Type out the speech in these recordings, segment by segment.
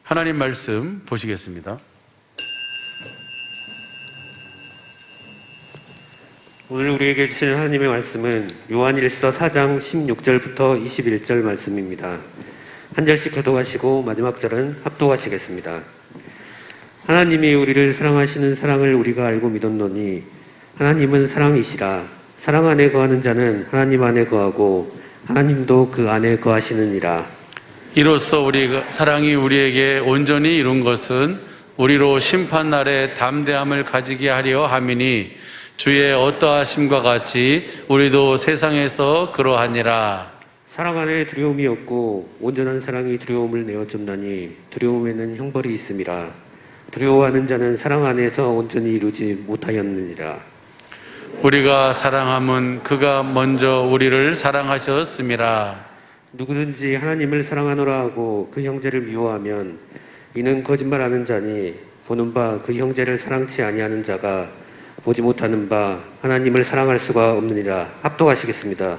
하나님 말씀 보시겠습니다. 오늘 우리에게 주신 하나님의 말씀은 요한일서 4장 16절부터 21절 말씀입니다. 한 절씩 교독하시고 마지막 절은 합독하시겠습니다. 하나님이 우리를 사랑하시는 사랑을 우리가 알고 믿었노니 하나님은 사랑이시라. 사랑 안에 거하는 자는 하나님 안에 거하고 하나님도 그 안에 거하시느니라. 이로써 사랑이 우리에게 온전히 이룬 것은 우리로 심판날에 담대함을 가지게 하려 함이니 주의 어떠하심과 같이 우리도 세상에서 그러하니라. 사랑 안에 두려움이 없고 온전한 사랑이 두려움을 내어쫓나니 두려움에는 형벌이 있음이라. 두려워하는 자는 사랑 안에서 온전히 이루지 못하였느니라. 우리가 사랑함은 그가 먼저 우리를 사랑하셨음이라. 누구든지 하나님을 사랑하노라 하고 그 형제를 미워하면 이는 거짓말하는 자니 보는 바 그 형제를 사랑치 아니하는 자가 보지 못하는 바 하나님을 사랑할 수가 없느니라. 합독하시겠습니다.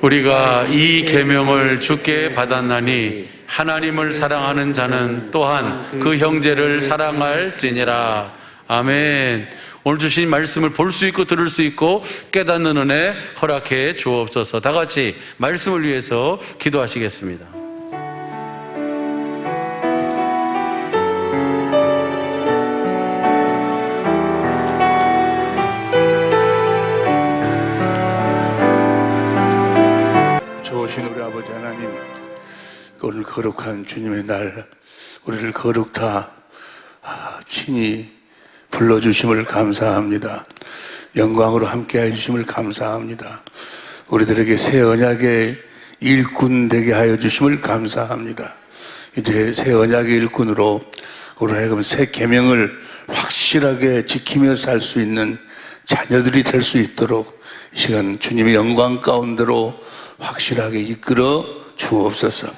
우리가 이 계명을 주께 받았나니 하나님을 사랑하는 자는 또한 그 형제를 사랑할지니라. 아멘. 오늘 주신 말씀을 볼 수 있고 들을 수 있고 깨닫는 은혜 허락해 주옵소서. 다 같이 말씀을 위해서 기도하시겠습니다. 좋으신 우리 아버지 하나님, 오늘 거룩한 주님의 날 우리를 거룩다 친히 불러주심을 감사합니다. 영광으로 함께해 주심을 감사합니다. 우리들에게 새 언약의 일꾼 되게 하여 주심을 감사합니다. 이제 새 언약의 일꾼으로 우리 하여금 새 계명을 확실하게 지키며 살 수 있는 자녀들이 될 수 있도록 이 시간 주님의 영광 가운데로 확실하게 이끌어 주옵소서.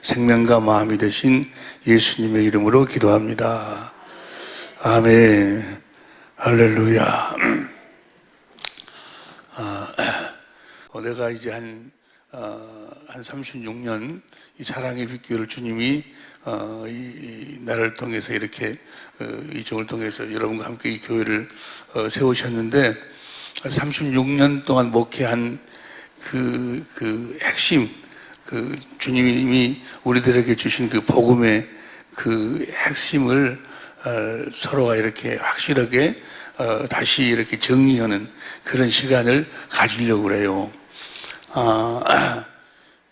생명과 마음이 되신 예수님의 이름으로 기도합니다. 아멘. 할렐루야. 내가 이제 한 36년 이 사랑의 빛교회를 주님이 이 나를 통해서 이렇게 이종을 통해서 여러분과 함께 이 교회를 세우셨는데 36년 동안 목회한 그 핵심, 주님이 우리들에게 주신 그 복음의 그 핵심을 서로가 이렇게 확실하게 다시 이렇게 정리하는 그런 시간을 가지려고 그래요.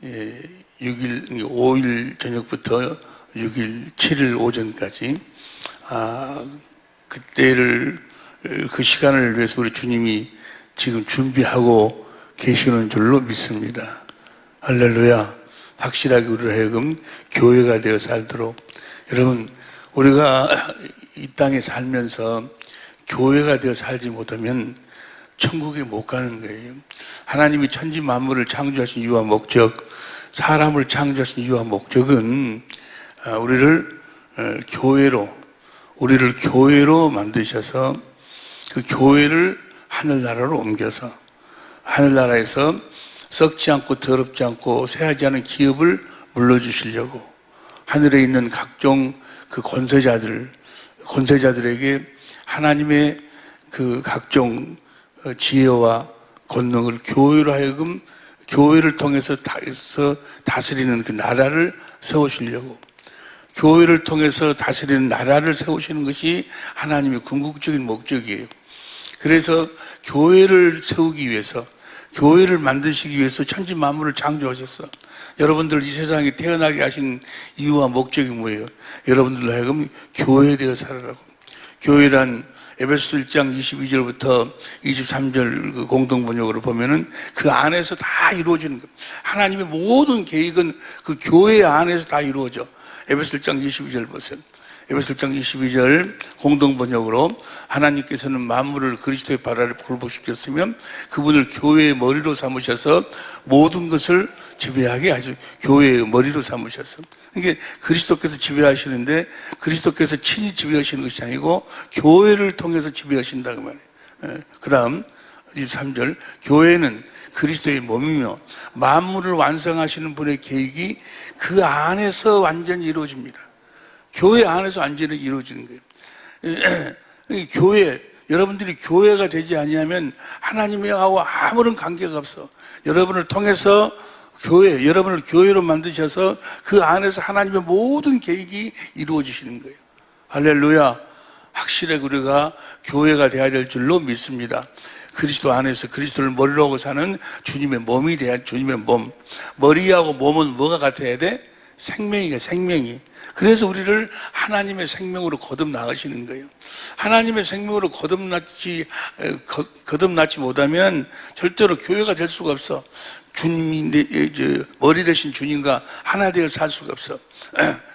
6일, 5일 저녁부터 6일, 7일 오전까지 그 시간을 위해서 우리 주님이 지금 준비하고 계시는 줄로 믿습니다. 할렐루야. 확실하게 우리를 하여금 교회가 되어 살도록. 여러분, 우리가 이 땅에 살면서 교회가 되어 살지 못하면 천국에 못 가는 거예요. 하나님이 천지 만물을 창조하신 이유와 목적, 사람을 창조하신 이유와 목적은 우리를 교회로 만드셔서 그 교회를 하늘나라로 옮겨서 하늘나라에서 썩지 않고 더럽지 않고 새하지 않은 기업을 물려주시려고 하늘에 있는 각종 그 권세자들에게 하나님의 그 각종 지혜와 권능을 교회로 하여금 교회를 통해서 다스리는 그 나라를 세우시려고, 교회를 통해서 다스리는 나라를 세우시는 것이 하나님의 궁극적인 목적이에요. 그래서 교회를 세우기 위해서, 교회를 만드시기 위해서 천지 만물을 창조하셨어. 여러분들 이 세상에 태어나게 하신 이유와 목적이 뭐예요? 여러분들로 하여금 교회되어 살아라고. 교회란 에베소 1장 22절부터 23절 그 공동번역으로 보면은 그 안에서 다 이루어지는 거예요. 하나님의 모든 계획은 그 교회 안에서 다 이루어져. 에베소 1장 22절 보세요. 에베소 1장 22절 공동번역으로 하나님께서는 만물을 그리스도의 발 아래 굴복시켰으면 그분을 교회의 머리로 삼으셔서 모든 것을 지배하게 하셔. 교회의 머리로 삼으셔서. 이게 그리스도께서 지배하시는데 그리스도께서 친히 지배하시는 것이 아니고 교회를 통해서 지배하신다 그 말이에요. 그 다음 23절 교회는 그리스도의 몸이며 만물을 완성하시는 분의 계획이 그 안에서 완전히 이루어집니다. 교회 안에서 완전히 이루어지는 거예요. 이 교회, 여러분들이 교회가 되지 아니하면 하나님하고 아무런 관계가 없어. 여러분을 통해서 여러분을 교회로 만드셔서 그 안에서 하나님의 모든 계획이 이루어지시는 거예요. 할렐루야. 확실하게 우리가 교회가 되어야 될 줄로 믿습니다. 그리스도 안에서 그리스도를 머리로 하고 사는 주님의 몸이 돼야 주님의 몸. 머리하고 몸은 뭐가 같아야 돼? 생명이. 그래서 우리를 하나님의 생명으로 거듭나가시는 거예요. 하나님의 생명으로 거듭나지 못하면 절대로 교회가 될 수가 없어. 머리 대신 주님과 하나 되어 살 수가 없어.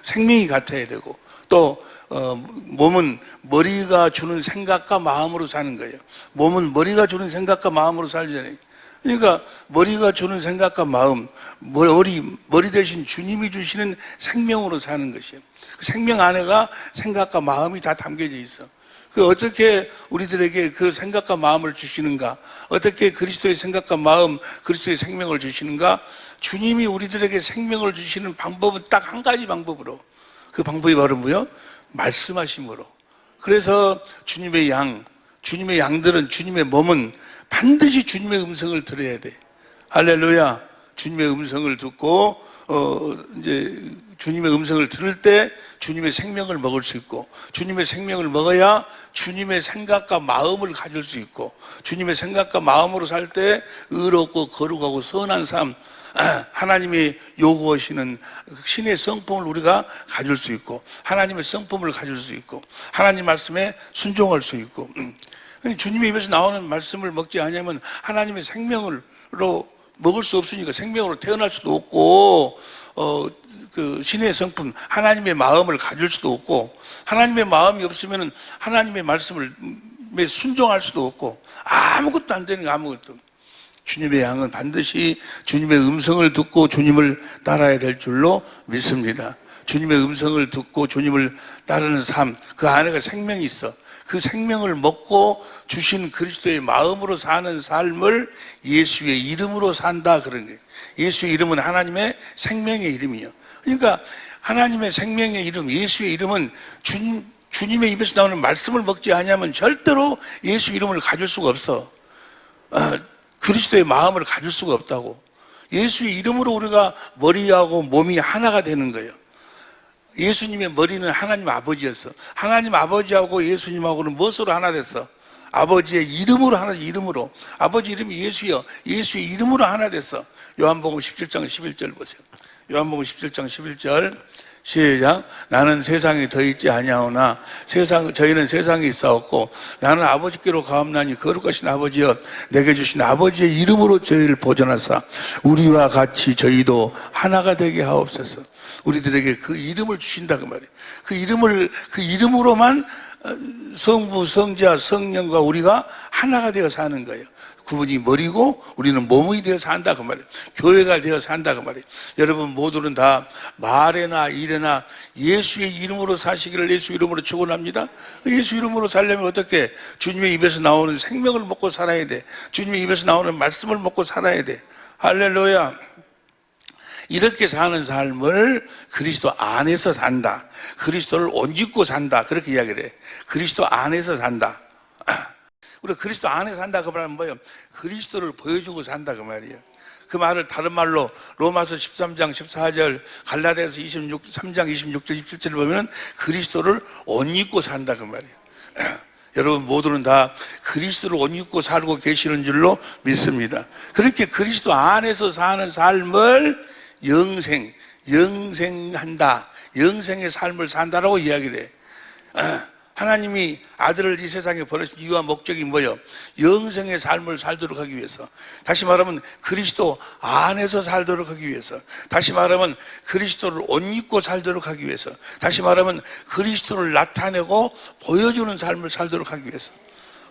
생명이 같아야 되고, 또 몸은 머리가 주는 생각과 마음으로 사는 거예요. 몸은 머리가 주는 생각과 마음으로 살잖아요. 그러니까 머리가 주는 생각과 마음, 머리 대신 주님이 주시는 생명으로 사는 것이에요. 그 생명 안에가 생각과 마음이 다 담겨져 있어. 그 어떻게 우리들에게 그 생각과 마음을 주시는가? 어떻게 그리스도의 생각과 마음, 그리스도의 생명을 주시는가? 주님이 우리들에게 생명을 주시는 방법은 딱 한 가지 방법으로. 그 방법이 바로 뭐요? 말씀하심으로. 그래서 주님의 양들은, 주님의 몸은 반드시 주님의 음성을 들어야 돼. 할렐루야. 주님의 음성을 듣고, 이제 주님의 음성을 들을 때 주님의 생명을 먹을 수 있고, 주님의 생명을 먹어야 주님의 생각과 마음을 가질 수 있고, 주님의 생각과 마음으로 살 때 의롭고 거룩하고 선한 삶, 하나님이 요구하시는 신의 성품을 우리가 가질 수 있고, 하나님의 성품을 가질 수 있고, 하나님 말씀에 순종할 수 있고. 주님의 입에서 나오는 말씀을 먹지 않으면 하나님의 생명으로 먹을 수 없으니까 생명으로 태어날 수도 없고, 그 신의 성품, 하나님의 마음을 가질 수도 없고, 하나님의 마음이 없으면 하나님의 말씀을 순종할 수도 없고, 아무것도 안 되는 거 아무것도. 주님의 양은 반드시 주님의 음성을 듣고 주님을 따라야 될 줄로 믿습니다. 주님의 음성을 듣고 주님을 따르는 삶, 그 안에가 생명이 있어. 그 생명을 먹고 주신 그리스도의 마음으로 사는 삶을 예수의 이름으로 산다, 그런 거예요. 예수의 이름은 하나님의 생명의 이름이에요. 그러니까 하나님의 생명의 이름, 예수의 이름은 주님의 입에서 나오는 말씀을 먹지 않으면 절대로 예수 이름을 가질 수가 없어. 그리스도의 마음을 가질 수가 없다고. 예수의 이름으로 우리가 머리하고 몸이 하나가 되는 거예요. 예수님의 머리는 하나님 아버지였어. 하나님 아버지하고 예수님하고는 무엇으로 하나 됐어? 아버지의 이름으로 하나, 이름으로. 아버지 이름이 예수여. 예수의 이름으로 하나 됐어. 요한복음 17장 11절 보세요. 요한복음 17장 11절 시작. 나는 세상에 더 있지 아니하오나 저희는 세상에 있사옵고 나는 아버지께로 가옵나니 거룩하신 아버지여 내게 주신 아버지의 이름으로 저희를 보존하사 우리와 같이 저희도 하나가 되게 하옵소서. 우리들에게 그 이름을 주신다 그 말이에요. 그 이름으로만 성부, 성자, 성령과 우리가 하나가 되어 사는 거예요. 그분이 머리고 우리는 몸이 되어 산다 그 말이에요. 교회가 되어 산다 그 말이에요. 여러분 모두는 다 말에나 일에나 예수의 이름으로 사시기를 예수 이름으로 축원합니다. 예수 이름으로 살려면 어떻게? 주님의 입에서 나오는 생명을 먹고 살아야 돼. 주님의 입에서 나오는 말씀을 먹고 살아야 돼. 할렐루야. 이렇게 사는 삶을 그리스도 안에서 산다. 그리스도를 옷 입고 산다. 그렇게 이야기를 해. 그리스도 안에서 산다. 우리가 그리스도 안에 산다 그 말은 뭐예요? 그리스도를 보여주고 산다 그 말이에요. 그 말을 다른 말로 로마서 13장 14절, 갈라디아서 3장 26절 27절을 보면 그리스도를 옷 입고 산다 그 말이에요. 여러분 모두는 다 그리스도를 옷 입고 살고 계시는 줄로 믿습니다. 그렇게 그리스도 안에서 사는 삶을 영생한다. 영생의 삶을 산다라고 이야기를 해. 하나님이 아들을 이 세상에 보내신 이유와 목적이 뭐예요? 영생의 삶을 살도록 하기 위해서. 다시 말하면 그리스도 안에서 살도록 하기 위해서. 다시 말하면 그리스도를 옷 입고 살도록 하기 위해서. 다시 말하면 그리스도를 나타내고 보여주는 삶을 살도록 하기 위해서.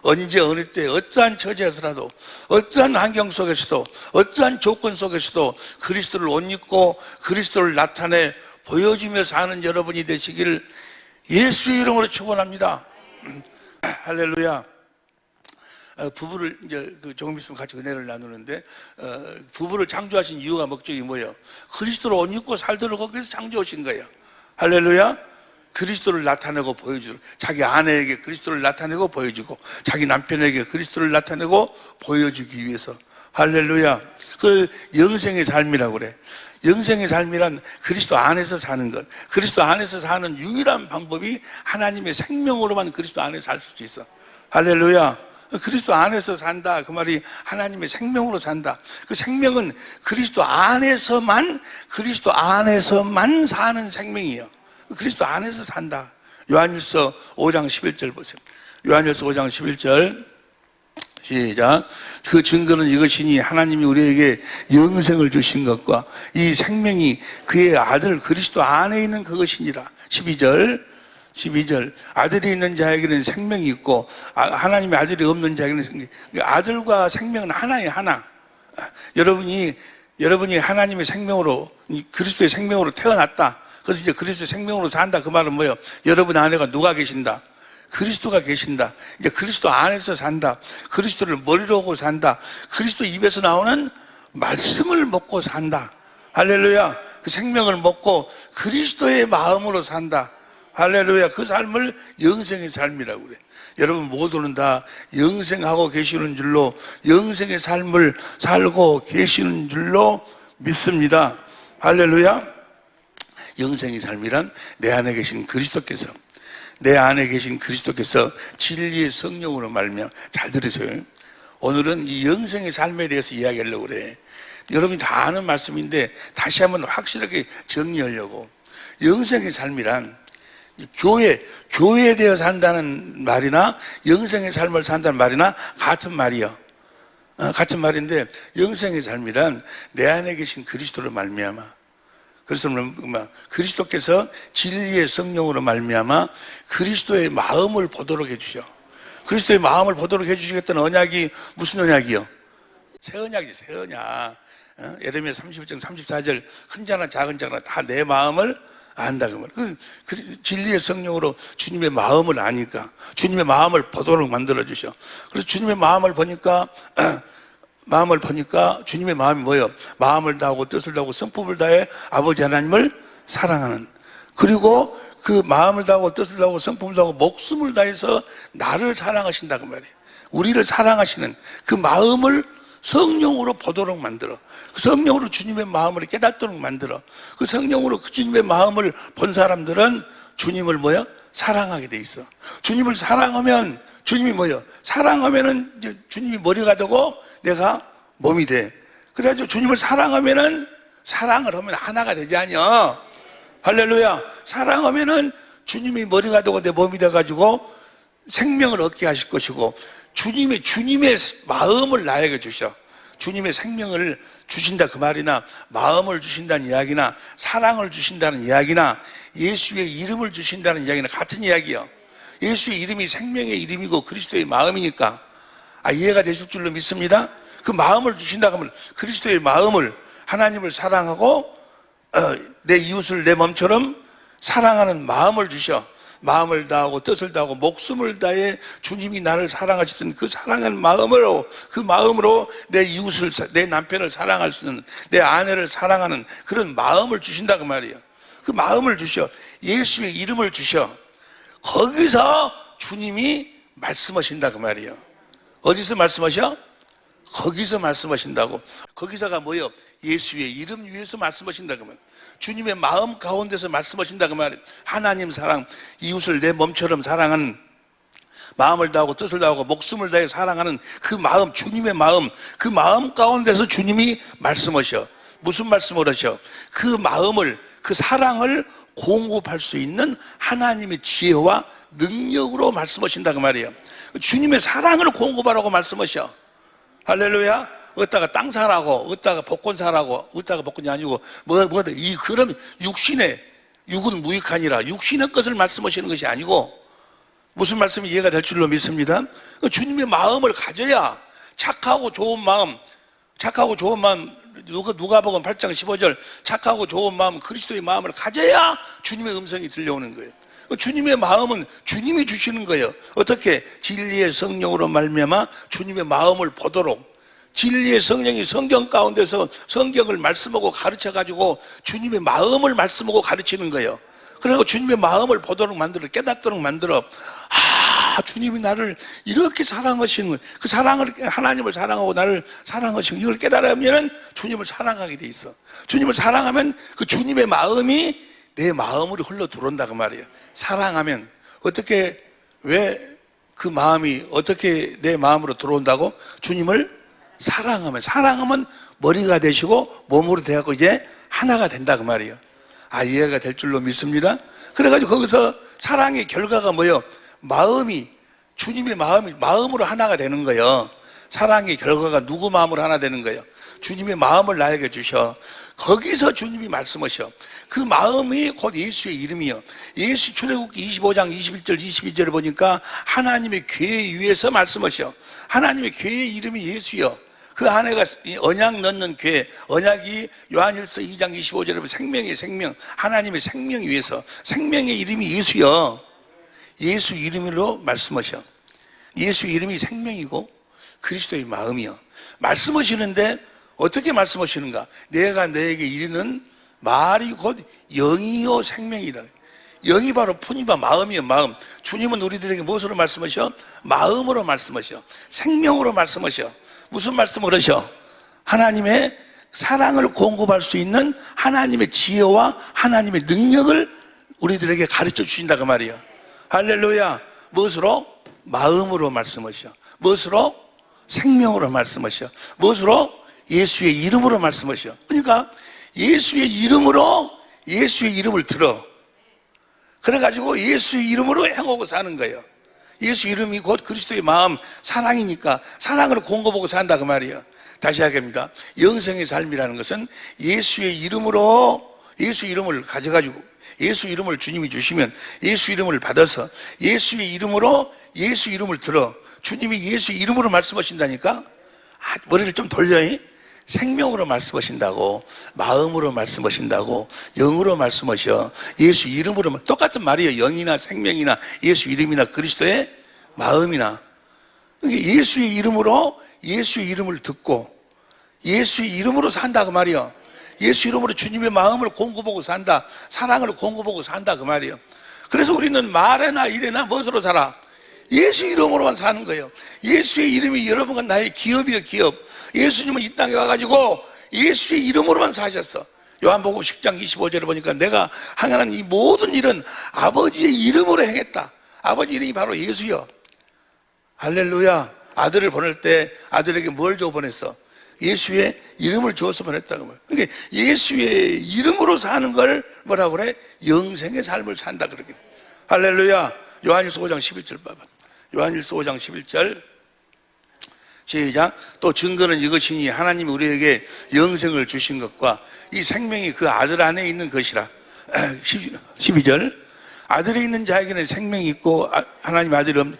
언제 어느 때 어떠한 처지에서라도 어떠한 환경 속에서도 어떠한 조건 속에서도 그리스도를 옷 입고 그리스도를 나타내 보여주며 사는 여러분이 되시기를 예수의 이름으로 축원합니다. 할렐루야. 부부를 이제 조금 있으면 같이 은혜를 나누는데 부부를 창조하신 이유가 목적이 뭐예요? 그리스도를 옷 입고 살도록 하기 위해서 창조하신 거예요. 할렐루야. 그리스도를 나타내고 보여주고, 자기 아내에게 그리스도를 나타내고 보여주고, 자기 남편에게 그리스도를 나타내고 보여주기 위해서. 할렐루야. 그 영생의 삶이라고 그래. 영생의 삶이란 그리스도 안에서 사는 것. 그리스도 안에서 사는 유일한 방법이 하나님의 생명으로만 그리스도 안에 살 수 있어. 할렐루야. 그리스도 안에서 산다. 그 말이 하나님의 생명으로 산다. 그 생명은 그리스도 안에서만 사는 생명이에요. 그리스도 안에서 산다. 요한일서 5장 11절 보세요. 요한일서 5장 11절 시작. 그 증거는 이것이니 하나님이 우리에게 영생을 주신 것과 이 생명이 그의 아들 그리스도 안에 있는 그것이니라. 12절 아들이 있는 자에게는 생명이 있고 하나님의 아들이 없는 자에게는 생명이. 아들과 생명은 하나예요. 하나. 여러분이 하나님의 생명으로 그리스도의 생명으로 태어났다. 그래서 이제 그리스도의 생명으로 산다. 그 말은 뭐예요? 여러분 안에가 누가 계신다? 그리스도가 계신다. 이제 그리스도 안에서 산다. 그리스도를 머리로 하고 산다. 그리스도 입에서 나오는 말씀을 먹고 산다. 할렐루야. 그 생명을 먹고 그리스도의 마음으로 산다. 할렐루야. 그 삶을 영생의 삶이라고 그래. 여러분 모두는 다 영생하고 계시는 줄로, 영생의 삶을 살고 계시는 줄로 믿습니다. 할렐루야. 영생의 삶이란 내 안에 계신 그리스도께서 진리의 성령으로 말미암아. 잘 들으세요. 오늘은 이 영생의 삶에 대해서 이야기하려고 그래. 여러분이 다 아는 말씀인데 다시 한번 확실하게 정리하려고. 영생의 삶이란 교회에 대해 산다는 말이나 영생의 삶을 산다는 말이나 같은 말이요. 같은 말인데, 영생의 삶이란 내 안에 계신 그리스도를 말미암아. 그리스도께서 진리의 성령으로 말미암아 그리스도의 마음을 보도록 해주셔. 그리스도의 마음을 보도록 해주시겠다는 언약이 무슨 언약이요? 새 언약이지, 새 언약. 예레미야 31장 34절 큰 자나 작은 자나 다 내 마음을 안다 그 말. 그 진리의 성령으로 주님의 마음을 아니까 주님의 마음을 보도록 만들어 주셔. 그래서 주님의 마음을 보니까 주님의 마음이 뭐예요? 마음을 다하고 뜻을 다하고 성품을 다해 아버지 하나님을 사랑하는. 그리고 그 마음을 다하고 뜻을 다하고 성품을 다하고 목숨을 다해서 나를 사랑하신다 그 말이에요. 우리를 사랑하시는 그 마음을 성령으로 보도록 만들어. 그 성령으로 주님의 마음을 깨닫도록 만들어. 그 성령으로 그 주님의 마음을 본 사람들은 주님을 뭐야? 사랑하게 돼 있어. 주님을 사랑하면 주님이 뭐야? 사랑하면은 이제 주님이 머리가 되고 내가 몸이 돼. 그래가지고 주님을 사랑하면은 사랑을 하면 하나가 되지 않냐? 할렐루야. 사랑하면은 주님이 머리가 되고 내 몸이 돼가지고 생명을 얻게 하실 것이고, 주님의 마음을 나에게 주셔. 주님의 생명을 주신다 그 말이나 마음을 주신다는 이야기나 사랑을 주신다는 이야기나 예수의 이름을 주신다는 이야기나 같은 이야기예요. 예수의 이름이 생명의 이름이고 그리스도의 마음이니까 이해가 되실 줄로 믿습니다. 그 마음을 주신다고 하면 그리스도의 마음을, 하나님을 사랑하고 내 이웃을 내 몸처럼 사랑하는 마음을 주셔. 마음을 다하고 뜻을 다하고 목숨을 다해 주님이 나를 사랑하시던 그 사랑하는 마음으로, 그 마음으로 내 이웃을, 내 남편을 사랑할 수 있는, 내 아내를 사랑하는 그런 마음을 주신다 그 말이에요. 그 마음을 주셔. 예수의 이름을 주셔. 거기서 주님이 말씀하신다 그 말이에요. 어디서 말씀하셔? 거기서 말씀하신다고. 거기서가 뭐예요? 예수의 이름 위에서 말씀하신다 그 말이에요. 주님의 마음 가운데서 말씀하신다 그 말이에요. 하나님 사랑, 이웃을 내 몸처럼 사랑하는, 마음을 다하고 뜻을 다하고 목숨을 다해 사랑하는 그 마음, 주님의 마음, 그 마음 가운데서 주님이 말씀하셔. 무슨 말씀을 하셔? 그 마음을, 그 사랑을 공급할 수 있는 하나님의 지혜와 능력으로 말씀하신다 그 말이에요. 주님의 사랑을 공급하라고 말씀하셔. 할렐루야. 어디다가 땅 사라고, 어디다가 복권 사라고, 어디다가 복권이 아니고 그럼 육은 무익하니라. 육신의 것을 말씀하시는 것이 아니고, 무슨 말씀이 이해가 될 줄로 믿습니다. 주님의 마음을 가져야 착하고 좋은 마음, 누가복음 8장 15절, 착하고 좋은 마음, 그리스도의 마음을 가져야 주님의 음성이 들려오는 거예요. 주님의 마음은 주님이 주시는 거예요. 어떻게? 진리의 성령으로 말미암아 주님의 마음을 보도록. 진리의 성령이 성경 가운데서 성경을 말씀하고 가르쳐가지고 주님의 마음을 말씀하고 가르치는 거예요. 그리고 주님의 마음을 보도록 만들어, 깨닫도록 만들어. 아, 주님이 나를 이렇게 사랑하시는 거예요. 그 사랑을, 하나님을 사랑하고 나를 사랑하시고 이걸 깨달으면 주님을 사랑하게 돼 있어. 주님을 사랑하면 그 주님의 마음이 내 마음으로 흘러 들어온다 그 말이에요. 사랑하면 어떻게, 왜 그 마음이 어떻게 내 마음으로 들어온다고? 주님을 사랑하면 머리가 되시고 몸으로 되고 이제 하나가 된다 그 말이에요. 아, 이해가 될 줄로 믿습니다. 그래가지고 거기서 사랑의 결과가 뭐예요? 마음이, 주님의 마음으로 하나가 되는 거예요. 사랑의 결과가 누구 마음으로 하나 되는 거예요? 주님의 마음을 나에게 주셔. 거기서 주님이 말씀하셔. 그 마음이 곧 예수의 이름이요. 예수 출애굽기 25장 21절 22절을 보니까 하나님의 궤 위에서 말씀하셔. 하나님의 궤의 이름이 예수요. 그 안에가 언약 넣는 궤, 언약이 요한일서 2장 25절에 보면 생명의 생명, 하나님의 생명 위에서 생명의 이름이 예수요. 예수 이름으로 말씀하셔. 예수 이름이 생명이고 그리스도의 마음이요. 말씀하시는데 어떻게 말씀하시는가? 내가 너에게 이르는 말이 곧 영이요 생명이라. 영이 바로 푸니바 마음이요, 마음. 주님은 우리들에게 무엇으로 말씀하셔? 마음으로 말씀하셔. 생명으로 말씀하셔. 무슨 말씀을 하셔? 하나님의 사랑을 공급할 수 있는 하나님의 지혜와 하나님의 능력을 우리들에게 가르쳐 주신다 그 말이에요. 할렐루야. 무엇으로? 마음으로 말씀하셔. 무엇으로? 생명으로 말씀하셔. 무엇으로? 예수의 이름으로 말씀하셔. 그러니까 예수의 이름으로 예수의 이름을 들어. 그래가지고 예수의 이름으로 행하고 사는 거예요. 예수 이름이 곧 그리스도의 마음, 사랑이니까 사랑을 공급하고 산다 그 말이에요. 다시 하겠습니다. 영생의 삶이라는 것은 예수의 이름으로, 예수 이름을 가져가지고 예수 이름을 주님이 주시면 예수 이름을 받아서 예수의 이름으로 예수 이름을 들어. 주님이 예수 이름으로 말씀하신다니까. 머리를 좀 돌려. 생명으로 말씀하신다고, 마음으로 말씀하신다고, 영으로 말씀하셔. 예수 이름으로, 똑같은 말이에요. 영이나 생명이나 예수 이름이나 그리스도의 마음이나. 예수의 이름으로 예수의 이름을 듣고 예수의 이름으로 산다 그 말이에요. 예수 이름으로 주님의 마음을 공급하고 산다, 사랑을 공급하고 산다 그 말이에요. 그래서 우리는 말에나 일에나 무엇으로 살아? 예수 이름으로만 사는 거예요. 예수의 이름이 여러분과 나의 기업이에요, 기업. 예수님은 이 땅에 와가지고 예수의 이름으로만 사셨어. 요한복음 10장 25절을 보니까 내가 행하는 이 모든 일은 아버지의 이름으로 행했다. 아버지 이름이 바로 예수요. 할렐루야. 아들을 보낼 때 아들에게 뭘 줘 보냈어? 예수의 이름을 주어서 보냈다고 말이야. 그러니까 예수의 이름으로 사는 걸 뭐라고 그래? 영생의 삶을 산다 그러게. 할렐루야. 요한일서 5장 11절 봐봐. 요한일서 5장 11절 시작. 또 증거는 이것이니 하나님이 우리에게 영생을 주신 것과 이 생명이 그 아들 안에 있는 것이라. 12절. 아들에 있는 자에게는 생명이 있고 하나님 아들이 없는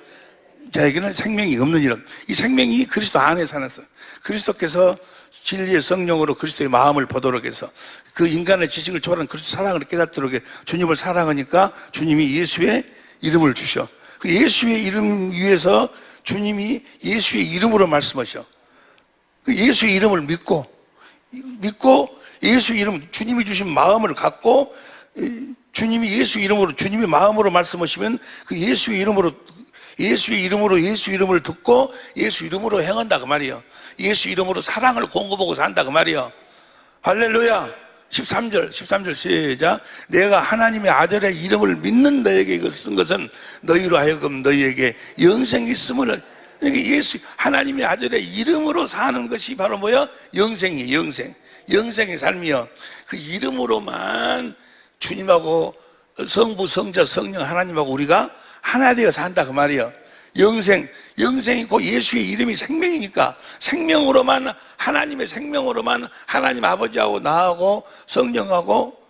자에게는 생명이 없느니라. 이 생명이 그리스도 안에 사놨어. 그리스도께서 진리의 성령으로 그리스도의 마음을 보도록 해서 그 인간의 지식을 초월한 그리스도 사랑을 깨닫도록 해. 주님을 사랑하니까 주님이 예수의 이름을 주셔. 그 예수의 이름 위에서 주님이 예수의 이름으로 말씀하셔. 그 예수의 이름을 믿고 예수 이름, 주님이 주신 마음을 갖고 주님이 예수 이름으로, 주님의 마음으로 말씀하시면 그 예수의 이름으로 예수 이름을 듣고 예수 이름으로 행한다 그 말이에요. 예수 이름으로 사랑을 공급하고 산다 그 말이에요. 할렐루야. 13절 시작. 내가 하나님의 아들의 이름을 믿는 너에게 이것을 쓴 것은 너희로 하여금 너희에게 영생이 있음을. 그러니까 예수 하나님의 아들의 이름으로 사는 것이 바로 뭐야? 영생이에요. 영생의 삶이요. 그 이름으로만 주님하고 성부 성자 성령 하나님하고 우리가 하나 되어 산다 그 말이에요. 영생이 곧 예수의 이름이 생명이니까 생명으로만, 하나님의 생명으로만 하나님 아버지하고 나하고 성령하고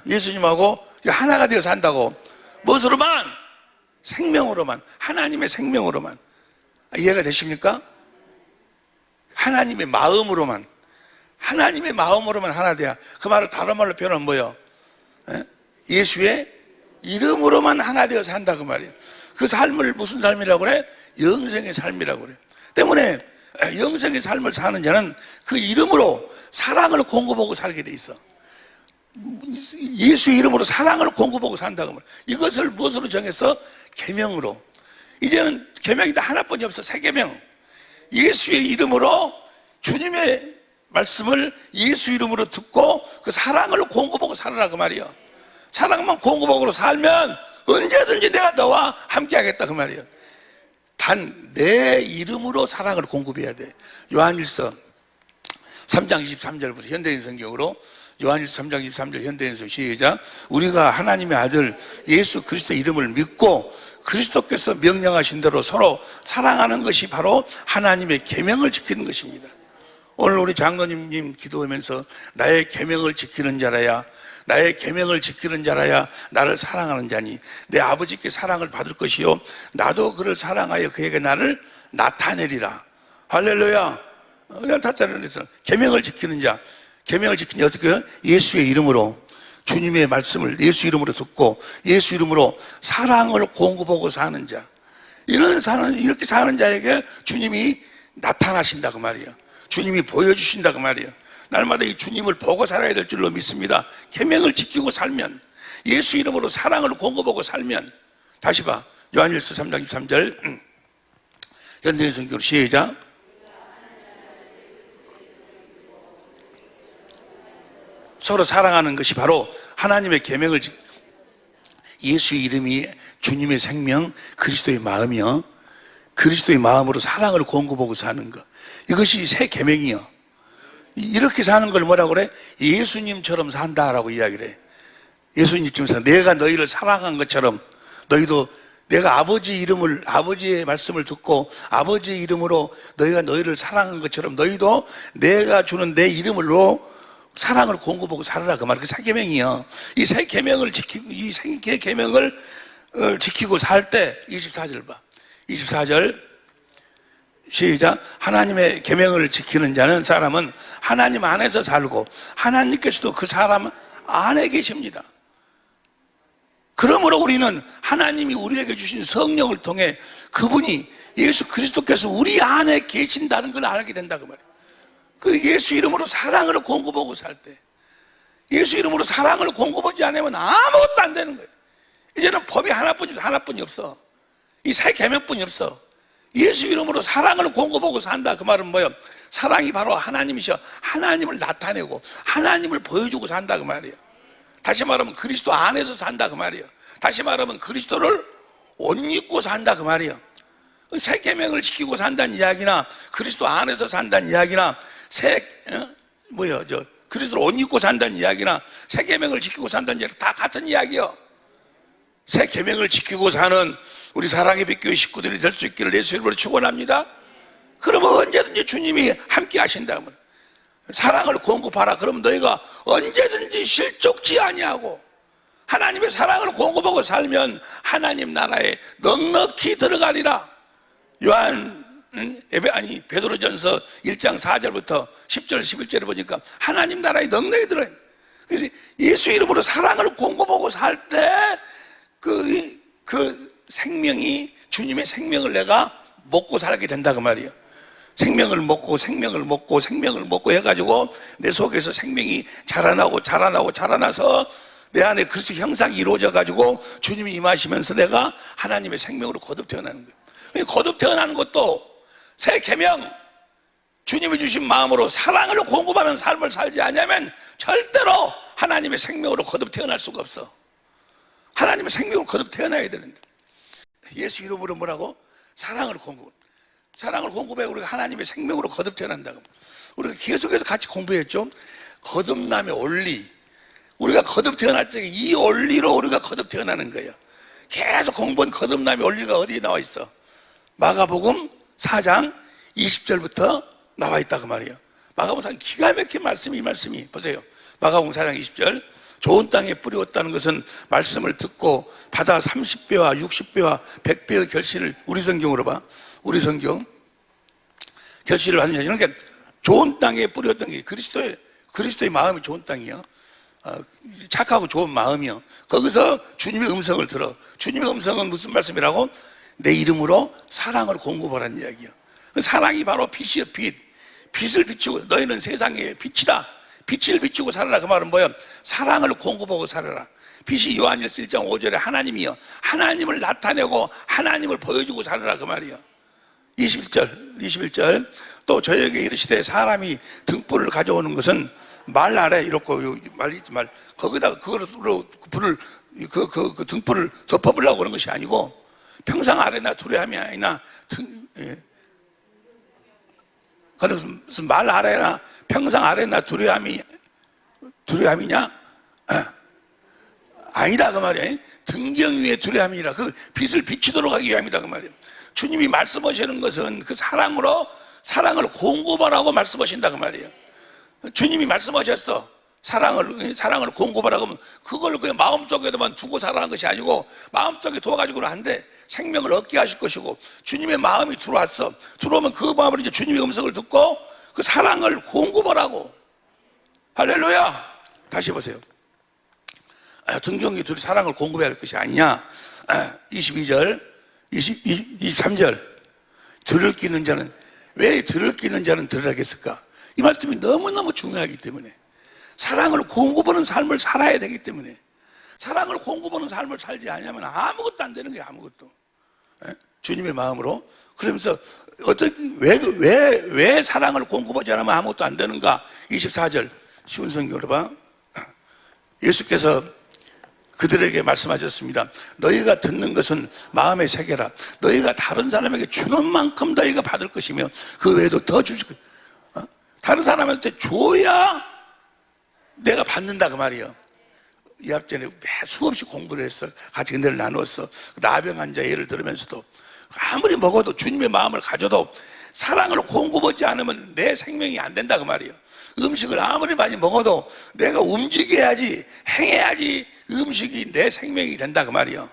예수님하고 하나가 되어 산다고. 무엇으로만? 생명으로만, 하나님의 생명으로만. 이해가 되십니까? 하나님의 마음으로만 하나 돼야. 그 말을 다른 말로 표현하면 뭐예요? 예수의 이름으로만 하나 되어 산다 그 말이에요. 그 삶을 무슨 삶이라고 그래? 영생의 삶이라고 그래. 때문에 영생의 삶을 사는 자는 그 이름으로 사랑을 공급하고 살게 돼 있어. 예수의 이름으로 사랑을 공급하고 산다고 말이에요. 이것을 무엇으로 정해서? 계명으로. 이제는 계명이 다 하나뿐이 없어. 새 계명. 예수의 이름으로 주님의 말씀을 예수 이름으로 듣고 그 사랑을 공급하고 살아라 그 말이에요. 사랑만 공급하고 살면 언제든지 내가 너와 함께 하겠다 그 말이에요. 단 내 이름으로 사랑을 공급해야 돼. 요한일서 3장 23절부터 현대인 성경으로 요한일서 3장 23절 현대인서 시작. 우리가 하나님의 아들 예수 그리스도 이름을 믿고 그리스도께서 명령하신 대로 서로 사랑하는 것이 바로 하나님의 계명을 지키는 것입니다. 오늘 우리 장로님 기도하면서 나의 계명을 지키는 자라야, 나의 계명을 지키는 자라야 나를 사랑하는 자니 내 아버지께 사랑을 받을 것이요 나도 그를 사랑하여 그에게 나를 나타내리라. 할렐루야. 나타내리라. 계명을 지키는 자, 계명을 지키는 자 어떻게 해요? 예수의 이름으로 주님의 말씀을 예수 이름으로 듣고 예수 이름으로 사랑을 공급하고 사는 자, 이렇게 사는 자에게 주님이 나타나신다 그 말이에요. 주님이 보여주신다 그 말이에요. 날마다 이 주님을 보고 살아야 될 줄로 믿습니다. 계명을 지키고 살면, 예수 이름으로 사랑을 공급하고 살면. 다시 봐. 요한일서 3장 23절 현대인 성경으로 시작. 서로 사랑하는 것이 바로 하나님의 계명을 예수의 이름이 주님의 생명, 그리스도의 마음이요, 그리스도의 마음으로 사랑을 공급하고 사는 것, 이것이 새 계명이요. 이렇게 사는 걸 뭐라고 그래? 예수님처럼 산다라고 이야기를 해. 예수님처럼 산다. 내가 너희를 사랑한 것처럼 너희도 내가 아버지의 말씀을 듣고 아버지의 이름으로 너희를 사랑한 것처럼 너희도 내가 주는 내 이름으로 사랑을 공급하고 살아라 그 말. 그 새 계명이요. 이 새 계명을 지키고 이 새 계명을 지키고 살 때 24절 봐. 24절 시작. 하나님의 계명을 지키는 자는 사람은 하나님 안에서 살고 하나님께서도 그 사람 안에 계십니다. 그러므로 우리는 하나님이 우리에게 주신 성령을 통해 그분이 예수 그리스도께서 우리 안에 계신다는 걸 알게 된다 그 말이에요. 그 예수 이름으로 사랑을 공급하고 살 때, 예수 이름으로 사랑을 공급하지 않으면 아무것도 안 되는 거예요. 이제는 법이 하나뿐이 없어. 이 새 계명뿐이 없어. 예수 이름으로 사랑을 공급하고 산다 그 말은 뭐예요? 사랑이 바로 하나님이셔. 하나님을 나타내고 하나님을 보여주고 산다 그 말이에요. 다시 말하면 그리스도 안에서 산다 그 말이에요. 다시 말하면 그리스도를 옷 입고 산다 그 말이에요. 새 계명을 지키고 산다는 이야기나 그리스도 안에서 산다는 이야기나 그리스도를 옷 입고 산다는 이야기나 새 계명을 지키고 산다는 이야기 다 같은 이야기예요. 새 계명을 지키고 사는 우리 사랑의 빛교회 식구들이 될 수 있기를 예수 이름으로 축원합니다. 그러면 언제든지 주님이 함께 하신다. 사랑을 공급하라. 그러면 너희가 언제든지 실족지 아니하고 하나님의 사랑을 공급하고 살면 하나님 나라에 넉넉히 들어가리라. 베드로전서 1장 4절부터 10절 11절에 보니까 하나님 나라에 넉넉히 들어요. 그래서 예수 이름으로 사랑을 공급하고 살 때 그 생명이 주님의 생명을 내가 먹고 살게 된다 그 말이에요. 생명을 먹고 해가지고 내 속에서 생명이 자라나서 내 안에 그리스도 형상이 이루어져가지고 주님이 임하시면서 내가 하나님의 생명으로 거듭 태어나는 거예요. 거듭 태어나는 것도 새 계명, 주님이 주신 마음으로 사랑을 공급하는 삶을 살지 않으면 절대로 하나님의 생명으로 거듭 태어날 수가 없어. 하나님의 생명으로 거듭 태어나야 되는데 예수 이름으로 뭐라고? 사랑을 공급해 우리가 하나님의 생명으로 거듭 태어난다고. 우리가 계속해서 같이 공부했죠. 거듭남의 원리, 우리가 거듭 태어날 때 이 원리로 우리가 거듭 태어나는 거예요. 계속 공부한 거듭남의 원리가 어디에 나와 있어? 마가복음 4장 20절부터 나와 있다 그 말이에요. 마가복음 4장 기가 막힌 말씀이 이 말씀이 보세요. 마가복음 4장 20절 좋은 땅에 뿌리었다는 것은 말씀을 듣고 받아 30배와 60배와 100배의 결실을 우리 성경으로 봐. 우리 성경 결실을 하는 자는 그러니까 좋은 땅에 뿌렸던 게 그리스도의 마음이 좋은 땅이요. 착하고 좋은 마음이요. 거기서 주님의 음성을 들어. 주님의 음성은 무슨 말씀이라고? 내 이름으로 사랑을 공급하라는 이야기요. 그 사랑이 바로 빛이요, 빛. 빛을 비추고 너희는 세상의 빛이다. 빛을 비추고 살아라. 그 말은 뭐예요? 사랑을 공급하고 살아라. 빛이 요한일서 1장 5절에 하나님이요, 하나님을 나타내고 하나님을 보여주고 살아라. 그 말이요. 21절 또 저에게 이르시되 사람이 등불을 가져오는 것은 말 아래 이렇고 말이지 말 거기다가 그거로 불을 그 등불을 덮어보려고 그런 것이 아니고 평상 아래나 두려움이 아니나 그건 무슨 말 아래나 평상 아래나 두려움이냐? 아니다 그 말이에요. 등경 위에 두려움이라 그 빛을 비추도록 하기 위함이다 그 말이에요. 주님이 말씀하시는 것은 그 사랑을 공급하라고 말씀하신다 그 말이에요. 주님이 말씀하셨어. 사랑을 공급하라고 하면 그걸 그냥 마음속에만 두고 살아가는 것이 아니고 마음속에 두어가지고는 안 돼. 생명을 얻게 하실 것이고 주님의 마음이 들어왔어. 들어오면 그 마음을 이제 주님의 음성을 듣고 그 사랑을 공급하라고. 할렐루야. 다시 보세요. 등경이 둘이 사랑을 공급해야 할 것이 아니냐. 22절 23절 들을 끼는 자는 왜 들을 끼는 자는 들으라겠을까? 이 말씀이 너무너무 중요하기 때문에 사랑을 공급하는 삶을 살아야 되기 때문에 사랑을 공급하는 삶을 살지 않으면 아무것도 안 되는 거예요. 아무것도. 주님의 마음으로. 그러면서 어떻게 왜 사랑을 공급하지 않으면 아무것도 안 되는가? 24절 쉬운 성경으로 봐. 예수께서 그들에게 말씀하셨습니다. 너희가 듣는 것은 마음에 새겨라. 너희가 다른 사람에게 주는 만큼 너희가 받을 것이며 그 외에도 더 주실 거예요. 다른 사람한테 줘야 내가 받는다 그 말이에요. 이 앞전에 수없이 공부를 했어. 같이 은혜를 나누었어. 나병 환자 예를 들으면서도 아무리 먹어도 주님의 마음을 가져도 사랑을 공급하지 않으면 내 생명이 안 된다 그 말이에요. 음식을 아무리 많이 먹어도 내가 움직여야지 행해야지 음식이 내 생명이 된다 그 말이에요.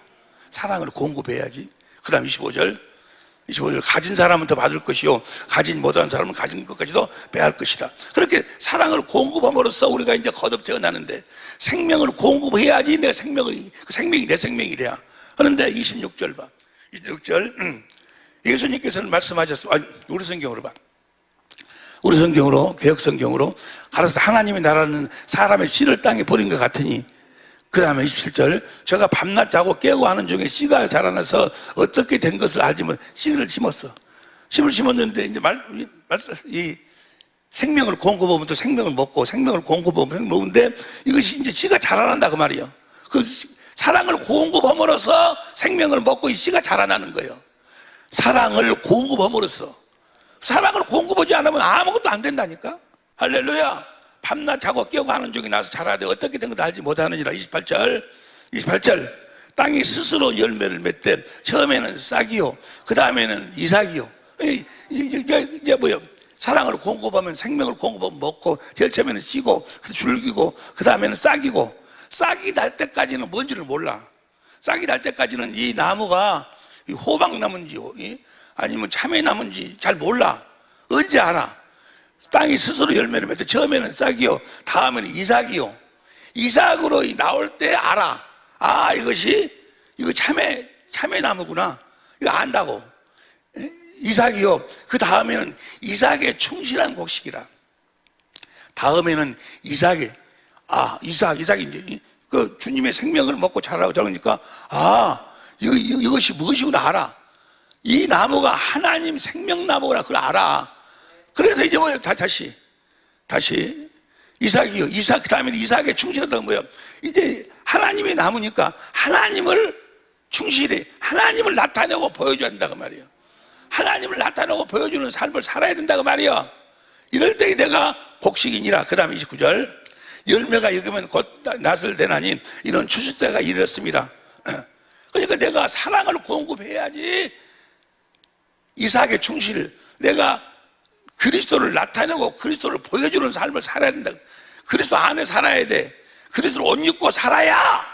사랑을 공급해야지. 그 다음 25절 가진 사람은 더 받을 것이요 가진 못한 사람은 가진 것까지도 빼앗을 것이다. 그렇게 사랑을 공급함으로써 우리가 이제 거듭 태어나는데 생명을 공급해야지 내 생명이 그 생명이 내 생명이 돼야. 그런데 26절 봐. 26절 예수님께서는 말씀하셨어. 우리 성경으로 봐. 우리 성경으로 개혁 성경으로 가라사 하나님의 나라는 사람의 씨를 땅에 버린 것 같으니 그 다음에 27절 제가 밤낮 자고 깨고 하는 중에 씨가 자라나서 어떻게 된 것을 알지 못 씨를 심었어. 씨를 심었는데 이제 이 생명을 공급하면 또 생명을 먹고 생명을 공급하면 생명을 먹는데 이것이 이제 씨가 자라난다 그 말이에요. 그 사랑을 공급함으로써 생명을 먹고 이 씨가 자라나는 거예요. 사랑을 공급함으로써 사랑을 공급하지 않으면 아무것도 안 된다니까. 할렐루야. 밤낮 자고 깨고 하는 중에 나서 자라되 어떻게 된 것을 알지 못하느니라. 28절 땅이 스스로 열매를 맺되 처음에는 싹이요 그 다음에는 이삭이요. 이게 뭐예요? 사랑을 공급하면 생명을 공급하면 먹고 제일 처음에는 씨고 줄기고 그 다음에는 싹이고 싹이 날 때까지는 뭔지를 몰라. 싹이 날 때까지는 이 나무가 호박나무인지 아니면 참외나무인지 잘 몰라. 언제 알아? 땅이 스스로 열매를 맺고 처음에는 싹이요 다음에는 이삭이요. 이삭으로 나올 때 알아. 이거 참외나무구나. 이거 안다고. 이삭이요 그 다음에는 이삭의 충실한 곡식이라. 다음에는 이삭이 이제 그 주님의 생명을 먹고 자라고 저러니까 이것이 무엇이구나 알아. 이 나무가 하나님 생명나무구나 그걸 알아. 그래서 이제 뭐예요? 다시 이삭이요. 이삭 그 다음에 이삭에 충실하다는 거예요. 이제 하나님의 나무니까 하나님을 충실히 하나님을 나타내고 보여줘야 된다고 말이에요. 하나님을 나타내고 보여주는 삶을 살아야 된다고 말이에요. 이럴 때 내가 곡식이니라. 그 다음에 29절 열매가 익으면 곧 낫을 대나니 이런 추수 때가 이르렀습니다. 그러니까 내가 사랑을 공급해야지 이삭의 충실 내가 그리스도를 나타내고 그리스도를 보여주는 삶을 살아야 된다. 그리스도 안에 살아야 돼. 그리스도를 옷 입고 살아야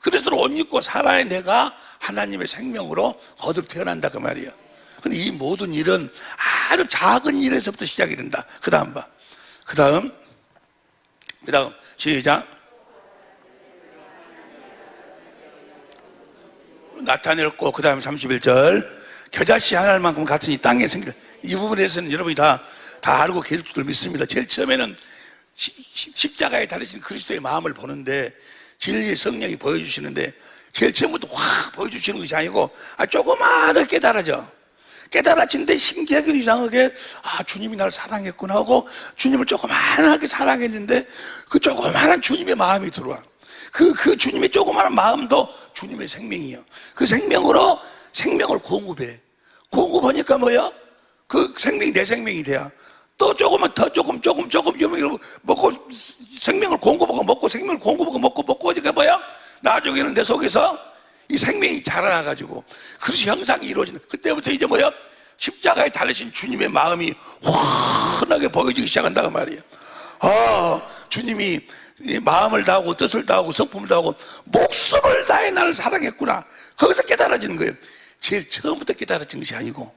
그리스도를 옷 입고 살아야 내가 하나님의 생명으로 거듭 태어난다 그 말이에요. 근데 이 모든 일은 아주 작은 일에서부터 시작이 된다. 그 다음 봐. 그 다음 시작. 나타냈고 그 다음에 31절 겨자씨 하나만큼 같으니 땅에 생겨. 이 부분에서는 여러분이 다 알고 계실 줄 믿습니다. 제일 처음에는 십자가에 달리신 그리스도의 마음을 보는데 진리의 성령이 보여주시는데 제일 처음부터 확 보여주시는 것이 아니고 조그마하게 깨달아지는데 신기하게 이상하게 주님이 나를 사랑했구나 하고 주님을 조그마하게 사랑했는데 그 조그마한 주님의 마음이 들어와. 그 주님의 조그마한 마음도 주님의 생명이에요. 그 생명으로 생명을 공급하니까 뭐야? 그 생명이 내 생명이 돼야 또 조금만 더 조금 먹고 생명을 공급하고 먹고 생명을 공급하고 먹고 하니까 뭐야? 나중에는 내 속에서 이 생명이 자라나가지고 그래서 형상이 이루어지는 그때부터 이제 뭐야? 십자가에 달리신 주님의 마음이 환하게 보여지기 시작한다고 말이에요. 주님이 마음을 다하고 뜻을 다하고 성품을 다하고 목숨을 다해 나를 사랑했구나. 거기서 깨달아지는 거예요. 제일 처음부터 깨달아진 것이 아니고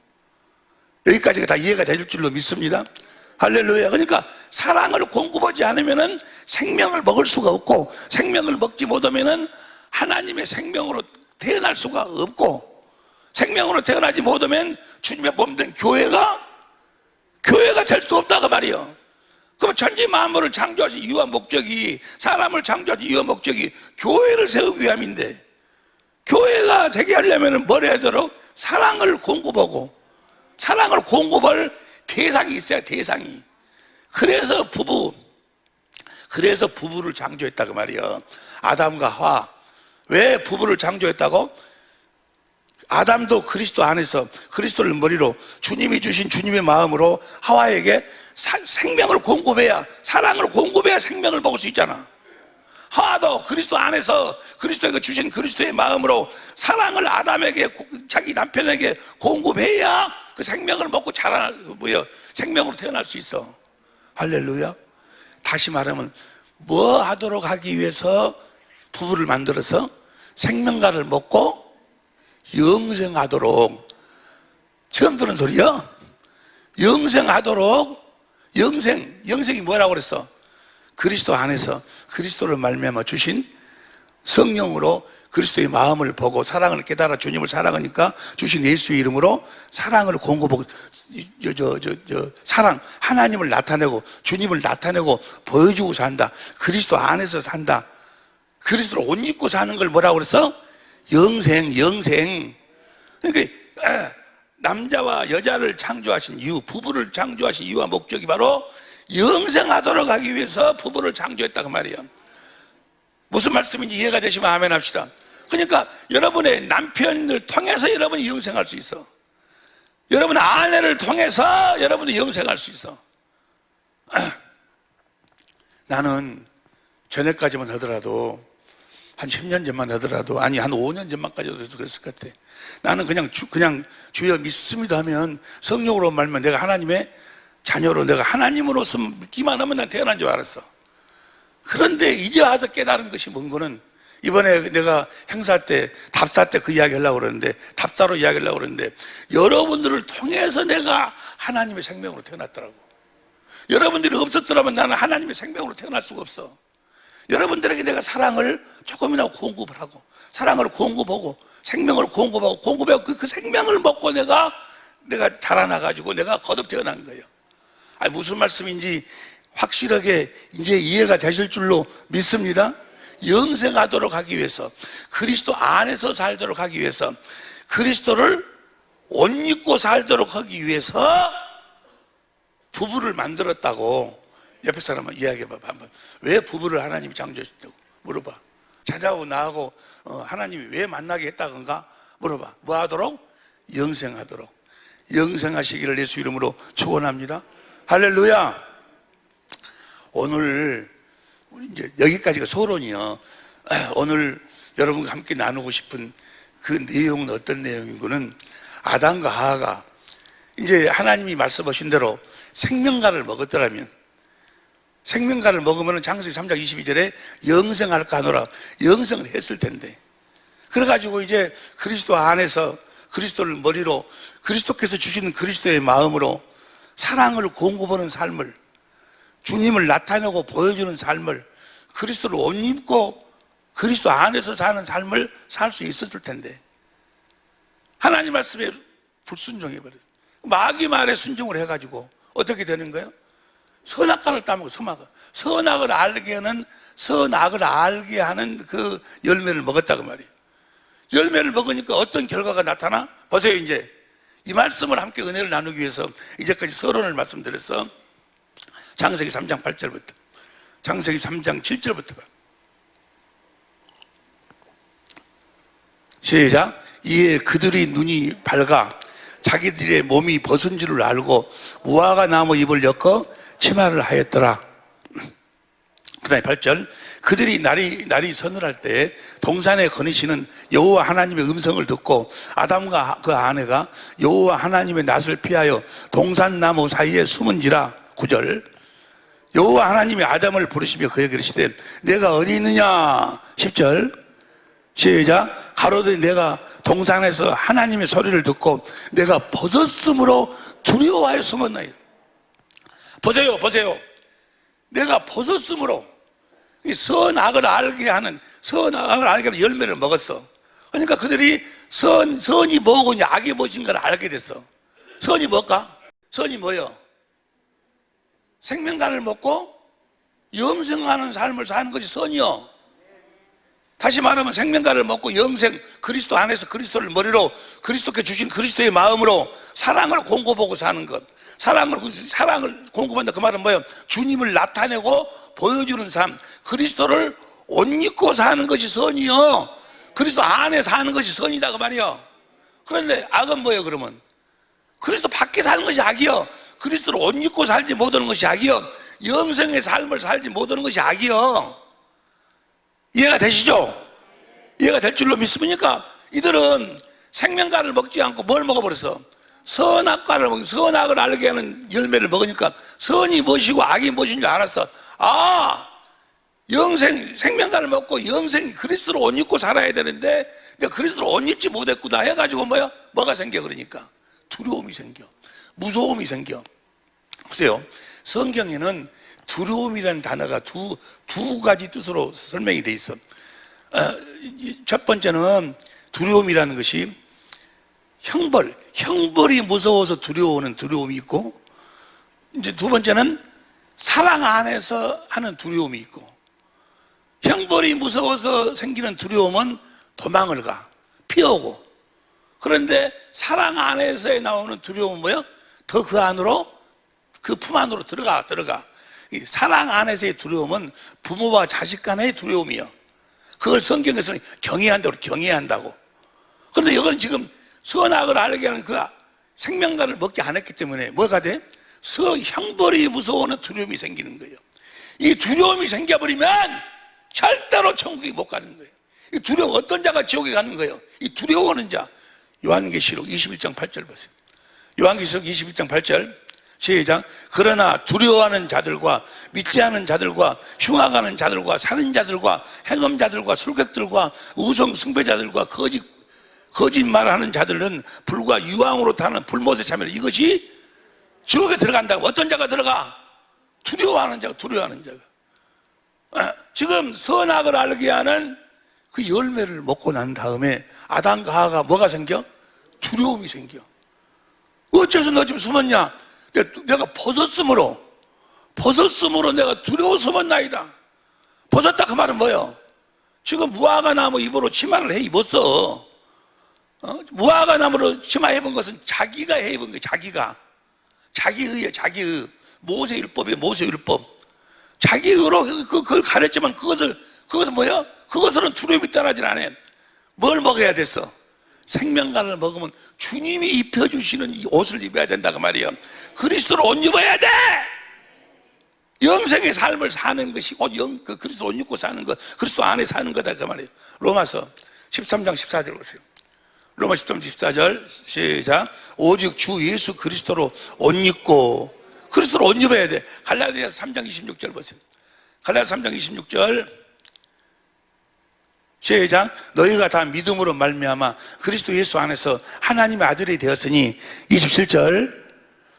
여기까지가 다 이해가 될 줄로 믿습니다. 할렐루야. 그러니까 사랑을 공급하지 않으면은 생명을 먹을 수가 없고 생명을 먹지 못하면은 하나님의 생명으로 태어날 수가 없고 생명으로 태어나지 못하면 주님의 몸된 교회가 될 수 없다고 말이에요. 그럼 천지 만물을 창조하신 이유와 목적이 사람을 창조하신 이유와 목적이 교회를 세우기 위함인데 교회가 되게 하려면 뭘 해야 되도록 사랑을 공급하고 사랑을 공급할 대상이 있어야 대상이. 그래서 부부를 창조했다고 말이에요. 아담과 하와. 왜 부부를 창조했다고? 아담도 그리스도 안에서 그리스도를 머리로 주님이 주신 주님의 마음으로 하와에게 생명을 공급해야 사랑을 공급해야 생명을 먹을 수 있잖아. 하와도 그리스도 안에서 그리스도에게 주신 그리스도의 마음으로 사랑을 아담에게 자기 남편에게 공급해야 그 생명을 먹고 생명으로 태어날 수 있어. 할렐루야. 다시 말하면 뭐 하도록 하기 위해서 부부를 만들어서 생명가를 먹고 영생하도록. 처음 들은 소리야? 영생하도록. 영생이 뭐라고 그랬어? 그리스도 안에서 그리스도를 말미암아 주신 성령으로 그리스도의 마음을 보고 사랑을 깨달아 주님을 사랑하니까 주신 예수의 이름으로 사랑을 공급하고 사랑 하나님을 나타내고 주님을 나타내고 보여주고 산다. 그리스도 안에서 산다. 그리스도를 옷 입고 사는 걸 뭐라고 그랬어? 영생. 그러니까 남자와 여자를 창조하신 이유, 부부를 창조하신 이유와 목적이 바로 영생하도록 하기 위해서 부부를 창조했다고 말이에요. 무슨 말씀인지 이해가 되시면 아멘 합시다. 그러니까 여러분의 남편을 통해서 여러분이 영생할 수 있어. 여러분의 아내를 통해서 여러분이 영생할 수 있어. 나는 전에까지만 하더라도 한 10년 전만 하더라도 한 5년 전만까지도 그랬을 것 같아. 나는 그냥 주여 믿습니다 하면 성령으로 말면 내가 하나님의 자녀로 내가 하나님으로서 믿기만 하면 난 태어난 줄 알았어. 그런데 이제 와서 깨달은 것이 뭔 거는 이번에 내가 행사 때 답사 때 그 이야기 하려고 그러는데 답사로 이야기 하려고 그러는데 여러분들을 통해서 내가 하나님의 생명으로 태어났더라고. 여러분들이 없었더라면 나는 하나님의 생명으로 태어날 수가 없어. 여러분들에게 내가 사랑을 조금이나마 공급을 하고 사랑을 공급하고 생명을 공급하고 그 생명을 먹고 내가 자라나가지고 내가 거듭 태어난 거예요. 무슨 말씀인지 확실하게 이제 이해가 되실 줄로 믿습니다. 영생하도록 하기 위해서 그리스도 안에서 살도록 하기 위해서 그리스도를 옷 입고 살도록 하기 위해서 부부를 만들었다고. 옆에 사람은 이야기해봐 한번. 왜 부부를 하나님이 창조하셨다고 물어봐. 자녀하고 나하고 하나님이 왜 만나게 했다건가 물어봐. 뭐 하도록? 영생하도록. 영생하시기를 예수 이름으로 축원합니다. 할렐루야. 오늘 이제 여기까지가 서론이요. 오늘 여러분과 함께 나누고 싶은 그 내용은 어떤 내용이고는 아담과 하와가 이제 하나님이 말씀하신 대로 생명가를 먹었더라면 생명가를 먹으면 창세기 3장 22절에 영생할까 하노라 영생을 했을 텐데 그래가지고 이제 그리스도 안에서 그리스도를 머리로 그리스도께서 주시는 그리스도의 마음으로 사랑을 공급하는 삶을 주님을 나타내고 보여주는 삶을 그리스도를 옷 입고 그리스도 안에서 사는 삶을 살 수 있었을 텐데 하나님 말씀에 불순종해버려요. 마귀 말에 순종을 해가지고 어떻게 되는 거예요? 선악과를 따먹고 선악을 알게 하는 그 열매를 먹었다고 말이에요. 열매를 먹으니까 어떤 결과가 나타나? 보세요. 이제 이 말씀을 함께 은혜를 나누기 위해서 이제까지 서론을 말씀드렸어. 창세기 3장 8절부터 창세기 3장 7절부터 봐. 시작. 이에 그들이 눈이 밝아 자기들의 몸이 벗은 줄을 알고 무화과 나무 잎을 엮어 치마를 하였더라. 그 다음에 8절. 그들이 날이 서늘할 때 동산에 거니시는 여호와 하나님의 음성을 듣고 아담과 그 아내가 여호와 하나님의 낯을 피하여 동산나무 사이에 숨은지라. 9절. 여호와 하나님이 아담을 부르시며 그에게 이르시되 내가 어디 있느냐. 10절. 시작. 가로되 내가 동산에서 하나님의 소리를 듣고 내가 벗었으므로 두려워하여 숨었나이다. 보세요. 내가 벗었으므로 선악을 알게 하는 열매를 먹었어. 그러니까 그들이 선이 뭐고 악이 무엇인가를 알게 됐어. 선이 뭘까? 선이 뭐요? 생명간을 먹고 영생하는 삶을 사는 것이 선이요. 다시 말하면 생명과를 먹고 영생, 그리스도 안에서 그리스도를 머리로 그리스도께 주신 그리스도의 마음으로 사랑을 공고보고 사는 것. 사랑을 공고한다. 그 말은 뭐예요? 주님을 나타내고 보여주는 삶. 그리스도를 옷 입고 사는 것이 선이요. 그리스도 안에 사는 것이 선이다. 그 말이요. 그런데 악은 뭐예요, 그러면? 그리스도 밖에 사는 것이 악이요. 그리스도를 옷 입고 살지 못하는 것이 악이요. 영생의 삶을 살지 못하는 것이 악이요. 이해가 되시죠? 이해가 될 줄로 믿습니까? 이들은 생명과를 먹지 않고 뭘 먹어버렸어? 선악과를 먹고 선악을 알게 하는 열매를 먹으니까 선이 무엇이고 악이 무엇인 줄 알았어. 생명과를 먹고 영생이 그리스도로 옷 입고 살아야 되는데 내가 그리스도로 옷 입지 못했구나 해가지고 뭐가 생겨? 그러니까 두려움이 생겨, 무서움이 생겨. 보세요. 성경에는 두려움이라는 단어가 두 가지 뜻으로 설명이 돼 있어. 첫 번째는 두려움이라는 것이 형벌이 무서워서 두려워하는 두려움이 있고, 이제 두 번째는 사랑 안에서 하는 두려움이 있고, 형벌이 무서워서 생기는 두려움은 도망을 가, 피하고, 그런데 사랑 안에서 나오는 두려움은 뭐야? 더 그 안으로, 그 품 안으로 들어가. 이 사랑 안에서의 두려움은 부모와 자식 간의 두려움이요. 그걸 성경에서는 경외한다고. 그런데 이거는 지금 선악을 알게 하는 그 생명과를 먹지 않았기 때문에 뭐가 돼? 형벌이 무서워하는 두려움이 생기는 거예요. 이 두려움이 생겨버리면 절대로 천국에 못 가는 거예요. 이 두려움, 어떤 자가 지옥에 가는 거예요? 이 두려워하는 자. 요한계시록 21장 8절 보세요. 요한계시록 21장 8절. 시작. 그러나 두려워하는 자들과 믿지 않은 자들과 흉악하는 자들과 살인자들과 행음자들과 술객들과 우성 숭배자들과 거짓말하는 자들은 불과 유황으로 타는 불못에 참여를. 이것이 지옥에 들어간다고. 어떤 자가 들어가? 두려워하는 자가. 지금 선악을 알게 하는 그 열매를 먹고 난 다음에 아담과 하와가 뭐가 생겨? 두려움이 생겨. 어째서 너 지금 숨었냐? 내가 벗었으므로 내가 두려워 숨었나이다. 벗었다 그 말은 뭐예요? 지금 무화과 나무 잎으로 치마를 해 입었어. 무화과 나무로 치마 해본 것은 자기가 해 입은 거예요. 자기의예요. 자기의. 모세율법이에요. 모세율법. 자기의로 그걸 가렸지만 그것은 뭐예요? 그것은 두려움이 떠나질 않아요. 뭘 먹어야 됐어? 생명과를 먹으면 주님이 입혀주시는 이 옷을 입어야 된다고 말이에요. 그리스도로 옷 입어야 돼. 영생의 삶을 사는 것이 그리스도 옷 입고 사는 것, 그리스도 안에 사는 거다 그 말이에요. 로마서 13장 14절 보세요. 로마 13장 14절 시작. 오직 주 예수 그리스도로 옷 입고, 그리스도로 옷 입어야 돼. 갈라디아서 3장 26절 보세요. 갈라디아서 3장 26절 시작. 너희가 다 믿음으로 말미암아 그리스도 예수 안에서 하나님의 아들이 되었으니. 27절.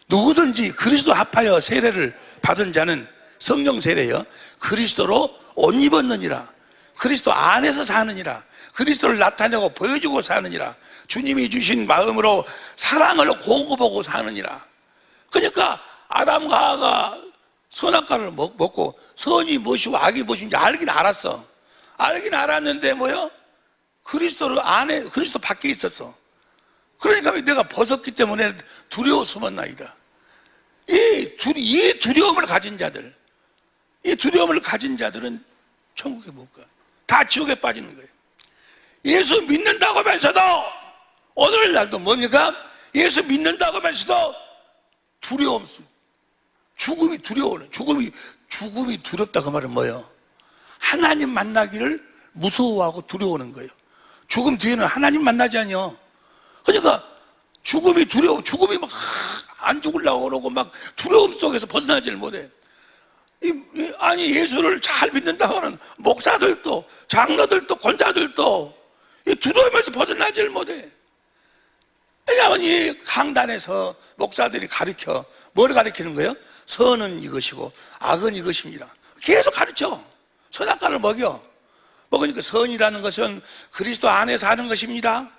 누구든지 그리스도 합하여 세례를 받은 자는, 성령 세례여, 그리스도로 옷 입었느니라. 그리스도 안에서 사느니라. 그리스도를 나타내고 보여주고 사느니라. 주님이 주신 마음으로 사랑을 공급하고 사느니라. 그러니까 아담과 하와가 선악과를 먹고 선이 무엇이고 악이 무엇인지 알긴 알았어. 알긴 알았는데 뭐요? 그리스도 밖에 있었어. 그러니까 내가 벗었기 때문에 두려워 숨었나이다. 이 두려움을 가진 자들, 이 두려움을 가진 자들은 천국에 못 가. 다 지옥에 빠지는 거예요. 예수 믿는다고 하면서도 오늘날도 뭡니까? 예수 믿는다고 하면서도 두려움, 죽음이 두려워요. 죽음이 두렵다 그 말은 뭐예요? 하나님 만나기를 무서워하고 두려워하는 거예요. 죽음 뒤에는 하나님 만나지 않요. 그러니까 죽음이 두려워. 죽음이 막 안 죽으려고 그러고 막 두려움 속에서 벗어나지를 못해. 아니 예수를 잘 믿는다고 하는 목사들도 장로들도 권사들도 이 두려움에서 벗어나지를 못해. 왜냐하면 이 강단에서 목사들이 가르쳐 뭘 가르치는 거예요? 선은 이것이고 악은 이것입니다. 계속 가르쳐. 선악과를 먹으니까 선이라는 것은 그리스도 안에 사는 것입니다.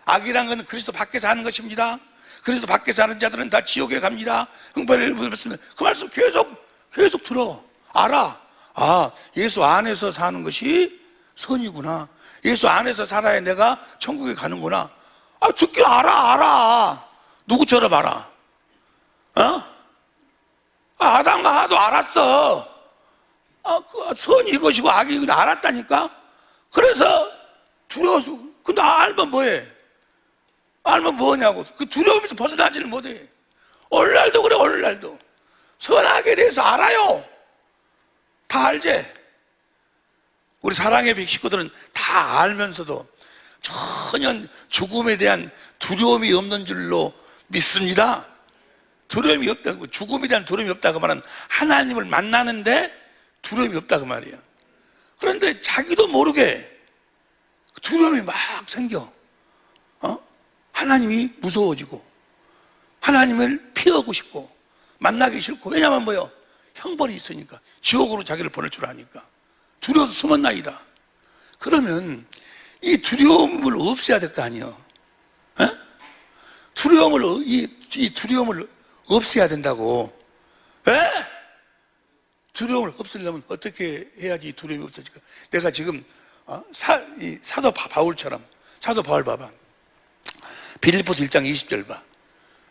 악이라는 것은 그리스도 밖에 사는 것입니다. 그리스도 밖에 사는 자들은 다 지옥에 갑니다. 흥벌을 받습니다. 그 말씀 계속 들어. 알아. 아, 예수 안에서 사는 것이 선이구나. 예수 안에서 살아야 내가 천국에 가는구나. 아, 듣긴 알아. 누구처럼 알아? 아담과 하도 알았어. 그 선이 이것이고 악이 이것이 알았다니까? 그래서 두려워서. 근데 알면 뭐해? 알면 뭐냐고. 그 두려움에서 벗어나지를 못해. 오늘날도 그래, 오늘날도. 선악에 대해서 알아요. 다 알지? 우리 사랑의 식구들은 다 알면서도 전혀 죽음에 대한 두려움이 없는 줄로 믿습니다. 두려움이 없다고, 죽음에 대한 두려움이 없다고 말은 하나님을 만나는데 두려움이 없다고 말이에요. 그런데 자기도 모르게 두려움이 막 생겨. 하나님이 무서워지고 하나님을 피하고 싶고 만나기 싫고. 왜냐하면 뭐요? 형벌이 있으니까. 지옥으로 자기를 보낼 줄 아니까. 두려워서 숨었나이다. 그러면 이 두려움을 없애야 될 거 아니에요. 이 두려움을 없애야 된다고. 두려움을 없애려면 어떻게 해야지 이 두려움이 없어질까? 내가 지금 사도 바울처럼, 사도 바울 봐봐. 빌립보서 1장 20절 봐.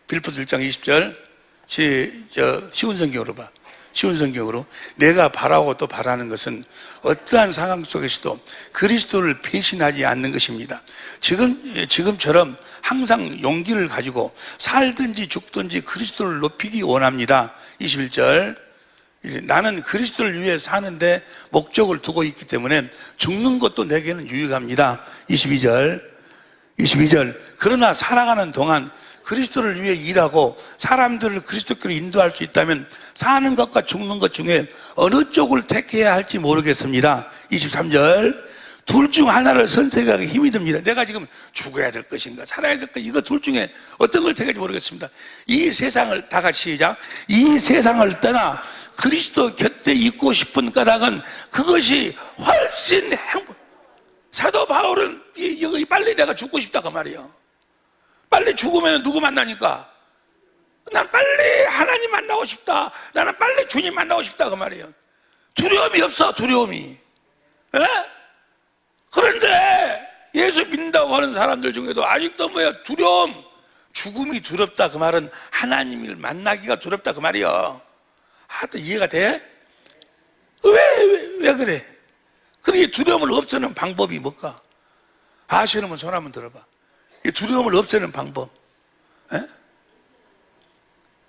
빌립보서 1장 20절 쉬운 성경으로 봐. 쉬운 성경으로. 내가 바라고 또 바라는 것은 어떠한 상황 속에서도 그리스도를 배신하지 않는 것입니다. 지금처럼 항상 용기를 가지고 살든지 죽든지 그리스도를 높이기 원합니다. 21절. 나는 그리스도를 위해 사는데 목적을 두고 있기 때문에 죽는 것도 내게는 유익합니다. 22절. 그러나 살아가는 동안 그리스도를 위해 일하고 사람들을 그리스도께로 인도할 수 있다면 사는 것과 죽는 것 중에 어느 쪽을 택해야 할지 모르겠습니다. 23절. 둘 중 하나를 선택하기 힘이 듭니다. 내가 지금 죽어야 될 것인가 살아야 될 것인가, 이거 둘 중에 어떤 걸 택할지 모르겠습니다. 이 세상을, 다 같이 시작. 이 세상을 떠나 그리스도 곁에 있고 싶은 까닭은 그것이 훨씬 행복. 사도 바울은 여기 빨리 내가 죽고 싶다 그 말이에요. 빨리 죽으면 누구 만나니까? 난 빨리 하나님 만나고 싶다. 나는 빨리 주님 만나고 싶다 그 말이에요. 두려움이 없어, 두려움이. 그런데 예수 믿는다고 하는 사람들 중에도 아직도 뭐야? 두려움. 죽음이 두렵다 그 말은 하나님을 만나기가 두렵다 그 말이에요. 하여튼 이해가 돼? 왜 그래? 그러니 두려움을 없애는 방법이 뭘까? 아시는 분 손 한번 들어봐. 이 두려움을 없애는 방법.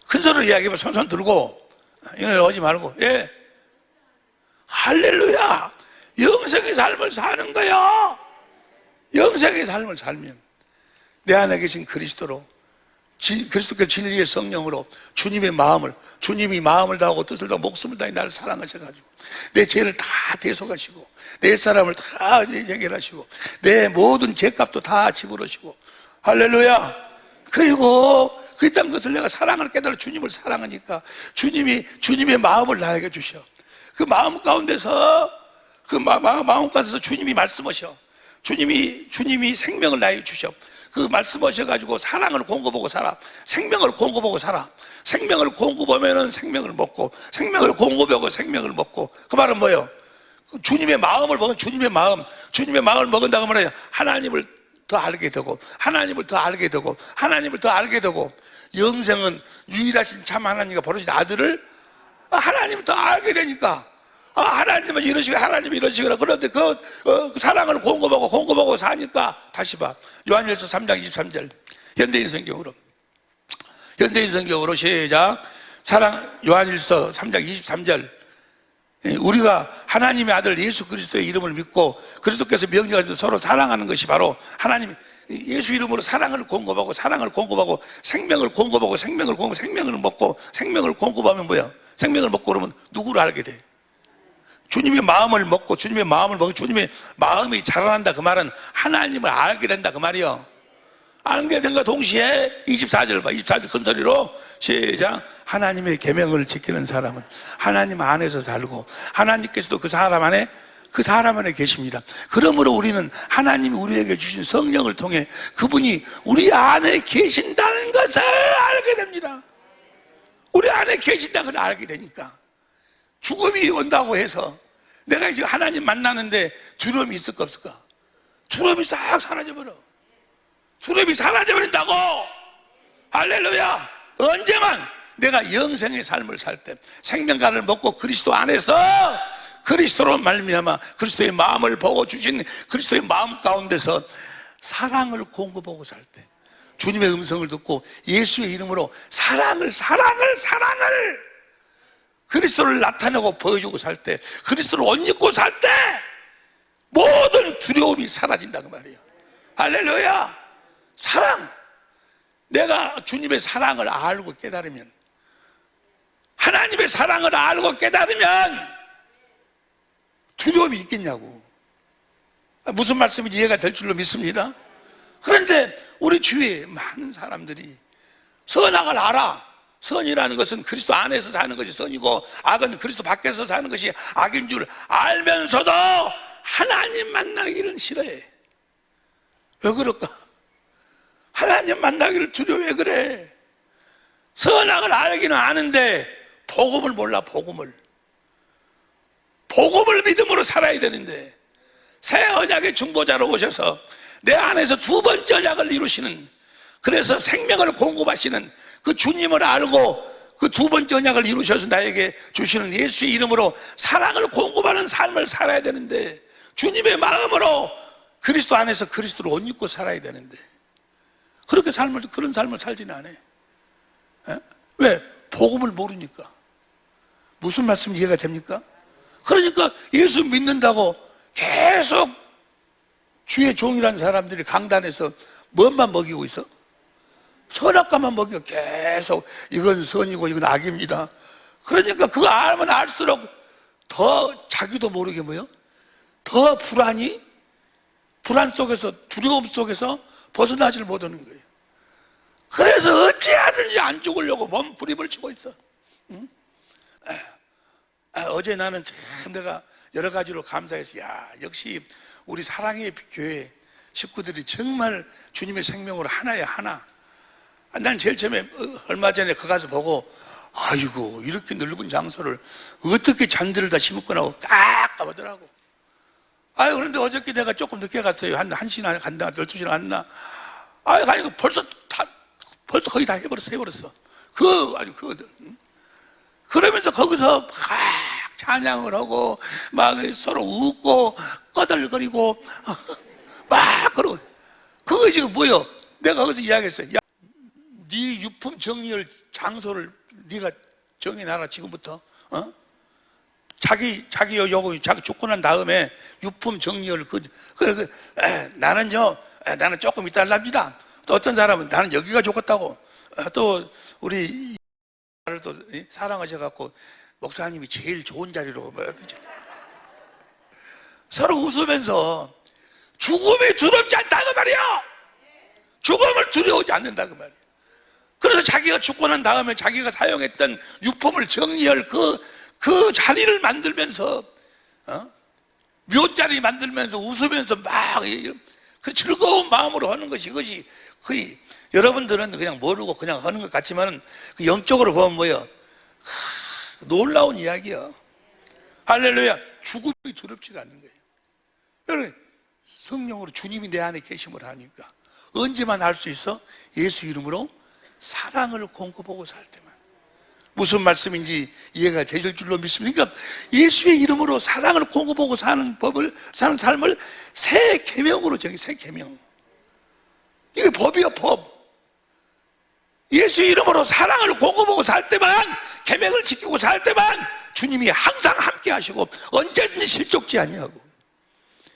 큰 소리로 이야기하면 손 들고 이걸 오지 말고. 할렐루야. 영생의 삶을 사는 거야. 영생의 삶을 살면 내 안에 계신 그리스도로, 그리스도께 진리의 성령으로 주님의 마음을, 주님이 마음을 다하고 뜻을 다하고 목숨을 다해 나를 사랑하셔가지고 내 죄를 다 대속하시고 내 사람을 다 해결하시고 내 모든 죄값도 다 지불하시고. 할렐루야. 그리고 그랬던 것을 내가 사랑을 깨달아 주님을 사랑하니까 주님의 마음을 나에게 주셔. 그 마음 가운데서 주님이 말씀하셔. 주님이 생명을 나에게 주셔. 그 말씀하셔가지고 사랑을 공급하고 살아. 생명을 공급하고 살아. 생명을 공급하면은 생명을 먹고, 생명을 공급하고 생명을 먹고. 그 말은 뭐예요? 주님의 마음을 먹은 주님의 마음을 먹은다고 말해요. 하나님을 더 알게 되고, 하나님을 더 알게 되고, 하나님을 더 알게 되고, 영생은 유일하신 참 하나님과 버리신 아들을 하나님을 더 알게 되니까, 하나님은 이러시고 하나님은 이러시구나. 그런데 그 사랑을 공급하고 사니까. 다시 봐, 요한일서 3장 23절 현대인 성경으로 시작. 요한일서 3장 23절. 우리가 하나님의 아들 예수 그리스도의 이름을 믿고 그리스도께서 명령하셔서 서로 사랑하는 것이 바로 하나님 예수 이름으로 사랑을 공급하고 생명을 공급하고 생명을 먹고, 생명을 공급하면 뭐야? 생명을 먹고 그러면 누구를 알게 돼? 주님의 마음을 먹고 주님의 마음이 자라난다. 그 말은 하나님을 알게 된다 그 말이요. 알게 된과 동시에 24절 봐. 24절 큰 소리로 시작. 하나님의 계명을 지키는 사람은 하나님 안에서 살고 하나님께서도 그 사람 안에 계십니다. 그러므로 우리는 하나님이 우리에게 주신 성령을 통해 그분이 우리 안에 계신다는 것을 알게 됩니다. 우리 안에 계신다는 걸 알게 되니까 죽음이 온다고 해서 내가 지금 하나님 만나는데 두려움이 있을까 없을까? 두려움이 싹 사라져버려. 두려움이 사라져버린다고. 할렐루야. 언제만 내가 영생의 삶을 살 때, 생명가를 먹고 그리스도 안에서 그리스도로 말미암아 그리스도의 마음을 보고 주신 그리스도의 마음 가운데서 사랑을 공급하고 살 때, 주님의 음성을 듣고 예수의 이름으로 사랑을 그리스도를 나타내고 보여주고 살 때, 그리스도를 옷 입고 살 때 모든 두려움이 사라진다 그 말이에요. 할렐루야. 사랑. 내가 주님의 사랑을 알고 깨달으면, 하나님의 사랑을 알고 깨달으면 두려움이 있겠냐고. 무슨 말씀인지 이해가 될 줄로 믿습니다. 그런데 우리 주위에 많은 사람들이 선악을 알아. 선이라는 것은 그리스도 안에서 사는 것이 선이고, 악은 그리스도 밖에서 사는 것이 악인 줄 알면서도 하나님 만나기를 싫어해. 왜 그럴까? 하나님 만나기를 두려워. 왜 그래? 선악을 알기는 아는데 복음을 몰라. 복음을 믿음으로 살아야 되는데, 새 언약의 중보자로 오셔서 내 안에서 두 번째 언약을 이루시는, 그래서 생명을 공급하시는 그 주님을 알고 그 두 번째 언약을 이루셔서 나에게 주시는 예수의 이름으로 사랑을 공급하는 삶을 살아야 되는데, 주님의 마음으로 그리스도 안에서 그리스도를 옷 입고 살아야 되는데 그런 삶을 살지는 않아요. 왜? 복음을 모르니까. 무슨 말씀 이해가 됩니까? 그러니까 예수 믿는다고 계속 주의 종이라는 사람들이 강단에서 뭔만 먹이고 있어? 선악과만 먹이고 계속 이건 선이고 이건 악입니다. 그러니까 그거 알면 알수록 더 자기도 모르게 뭐요? 더 불안 속에서, 두려움 속에서 벗어나지를 못하는 거예요. 그래서 어찌하든지 안 죽으려고 몸부림을 치고 있어. 응? 어제 나는 참 내가 여러 가지로 감사해서, 역시 우리 사랑의 교회 식구들이 정말 주님의 생명으로 하나야 하나. 난 제일 처음에 얼마 전에 그 가서 보고, 아이고 이렇게 넓은 장소를 어떻게 잔디를 다 심었구나 딱 가보더라고. 그런데 어저께 내가 조금 늦게 갔어요. 한 1시나 간다, 12시나 갔나. 가니까 벌써 거의 다 해버렸어. 그러면서 거기서 막 찬양을 하고, 막 서로 웃고, 꺼들거리고, 막 그러고. 그거 지금 뭐요? 내가 거기서 이야기했어요. 야, 네 유품 정리할 장소를 네가 정해놔라, 지금부터. 자기 죽고 난 다음에 유품 정리를 나는 조금 이따 할랍니다. 또 어떤 사람은 나는 여기가 좋겠다고. 또 우리 나를 또 사랑하셔갖고 목사님이 제일 좋은 자리로 서로 웃으면서 죽음이 두렵지 않다고 말이야. 죽음을 두려워하지 않는다고 말이야. 그래서 자기가 죽고 난 다음에 자기가 사용했던 유품을 정리할 그 자리를 만들면서 묘자리 만들면서 웃으면서 막 그 즐거운 마음으로 하는 것이, 이것이 거의 여러분들은 그냥 모르고 그냥 하는 것 같지만 그 영적으로 보면 뭐예요? 놀라운 이야기야. 할렐루야. 죽음이 두렵지가 않는 거예요. 여러분, 성령으로 주님이 내 안에 계심을 하니까 언제만 할 수 있어? 예수 이름으로 사랑을 공급하고 살 때만. 무슨 말씀인지 이해가 되실 줄로 믿습니다. 그러니까 예수의 이름으로 사랑을 공급하고 사는 삶을 새 계명으로 정해. 새 계명. 이게 법이야, 법. 예수 이름으로 사랑을 공급하고 살 때만, 계명을 지키고 살 때만 주님이 항상 함께 하시고 언제든지 실족지 않냐고.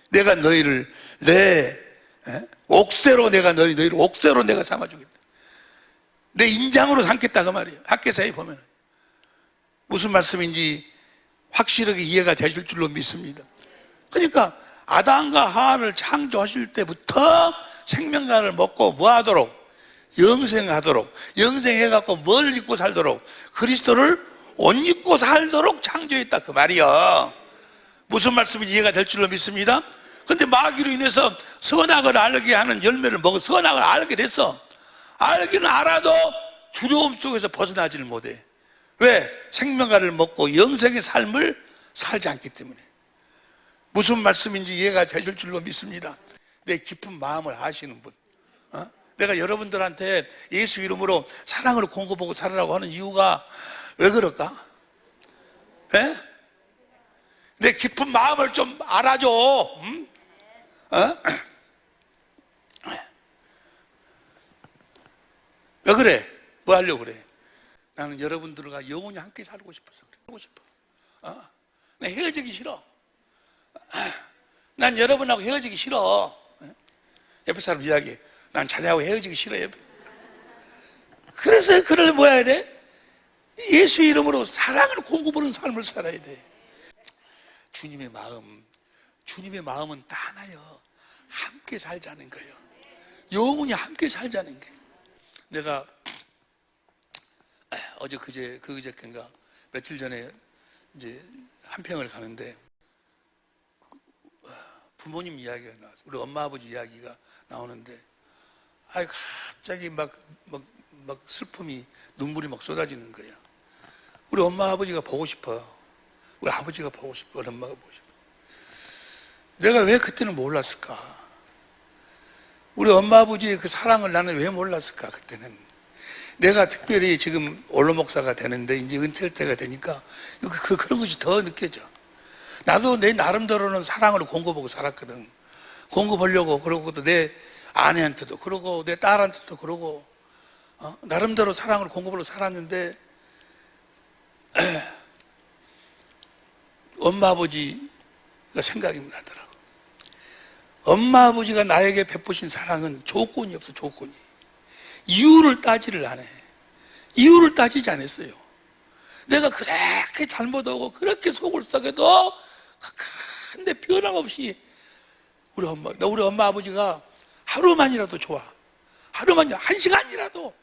내가 너희를 내 옥새로 내가 너희를 옥새로 내가 삼아주겠다. 내 인장으로 삼겠다 그 말이에요. 학개서에 보면 무슨 말씀인지 확실하게 이해가 되실 줄로 믿습니다. 그러니까 아담과 하와를 창조하실 때부터 생명과를 먹고 뭐 하도록? 영생하도록, 영생해갖고 뭘 입고 살도록? 그리스도를 옷 입고 살도록 창조했다 그 말이야. 무슨 말씀인지 이해가 될 줄로 믿습니다. 근데 마귀로 인해서 선악을 알게 하는 열매를 먹어 선악을 알게 됐어. 알기는 알아도 두려움 속에서 벗어나지를 못해. 왜? 생명과를 먹고 영생의 삶을 살지 않기 때문에. 무슨 말씀인지 이해가 되실 줄로 믿습니다. 내 깊은 마음을 아시는 분, 내가 여러분들한테 예수 이름으로 사랑을 공급하고 살으라고 하는 이유가 왜 그럴까? 네? 내 깊은 마음을 좀 알아줘. 응? 왜 그래? 뭐 하려고 그래? 나는 여러분들과 영원히 함께 살고 싶어서 그래. 살고 싶어. 나 헤어지기 싫어. 난 여러분하고 헤어지기 싫어. 옆에 사람 이야기해. 난 자네하고 헤어지기 싫어요. 그래서 그를 뭐 해야 돼? 예수 이름으로 사랑을 공급하는 삶을 살아야 돼. 주님의 마음은 다 하나요. 함께 살자는 거예요. 영원히 함께 살자는 거예요. 내가 어제 그저께인가 며칠 전에 이제 한평을 가는데 부모님 이야기가 나왔어. 우리 엄마 아버지 이야기가 나오는데 갑자기 막 슬픔이 눈물이 막 쏟아지는 거야. 우리 엄마 아버지가 보고 싶어. 우리 아버지가 보고 싶어. 우리 엄마가 보고 싶어. 내가 왜 그때는 몰랐을까? 우리 엄마 아버지의 그 사랑을 나는 왜 몰랐을까? 그때는 내가 특별히 지금 원로 목사가 되는데 이제 은퇴할 때가 되니까 그런 것이 더 느껴져. 나도 내 나름대로는 사랑을 공급하고 살았거든. 공급하려고. 그러고 또 내 아내한테도 그러고 내 딸한테도 그러고 나름대로 사랑을 공급하려고 살았는데 엄마 아버지가 생각이 나더라고. 엄마 아버지가 나에게 베푸신 사랑은 조건이 없어. 조건이. 이유를 따지를 안 해. 이유를 따지지 않았어요. 내가 그렇게 잘못하고 그렇게 속을 썩여도 근데 변함없이 우리 엄마 아버지가 하루만이라도 좋아. 하루만이라도 한 시간이라도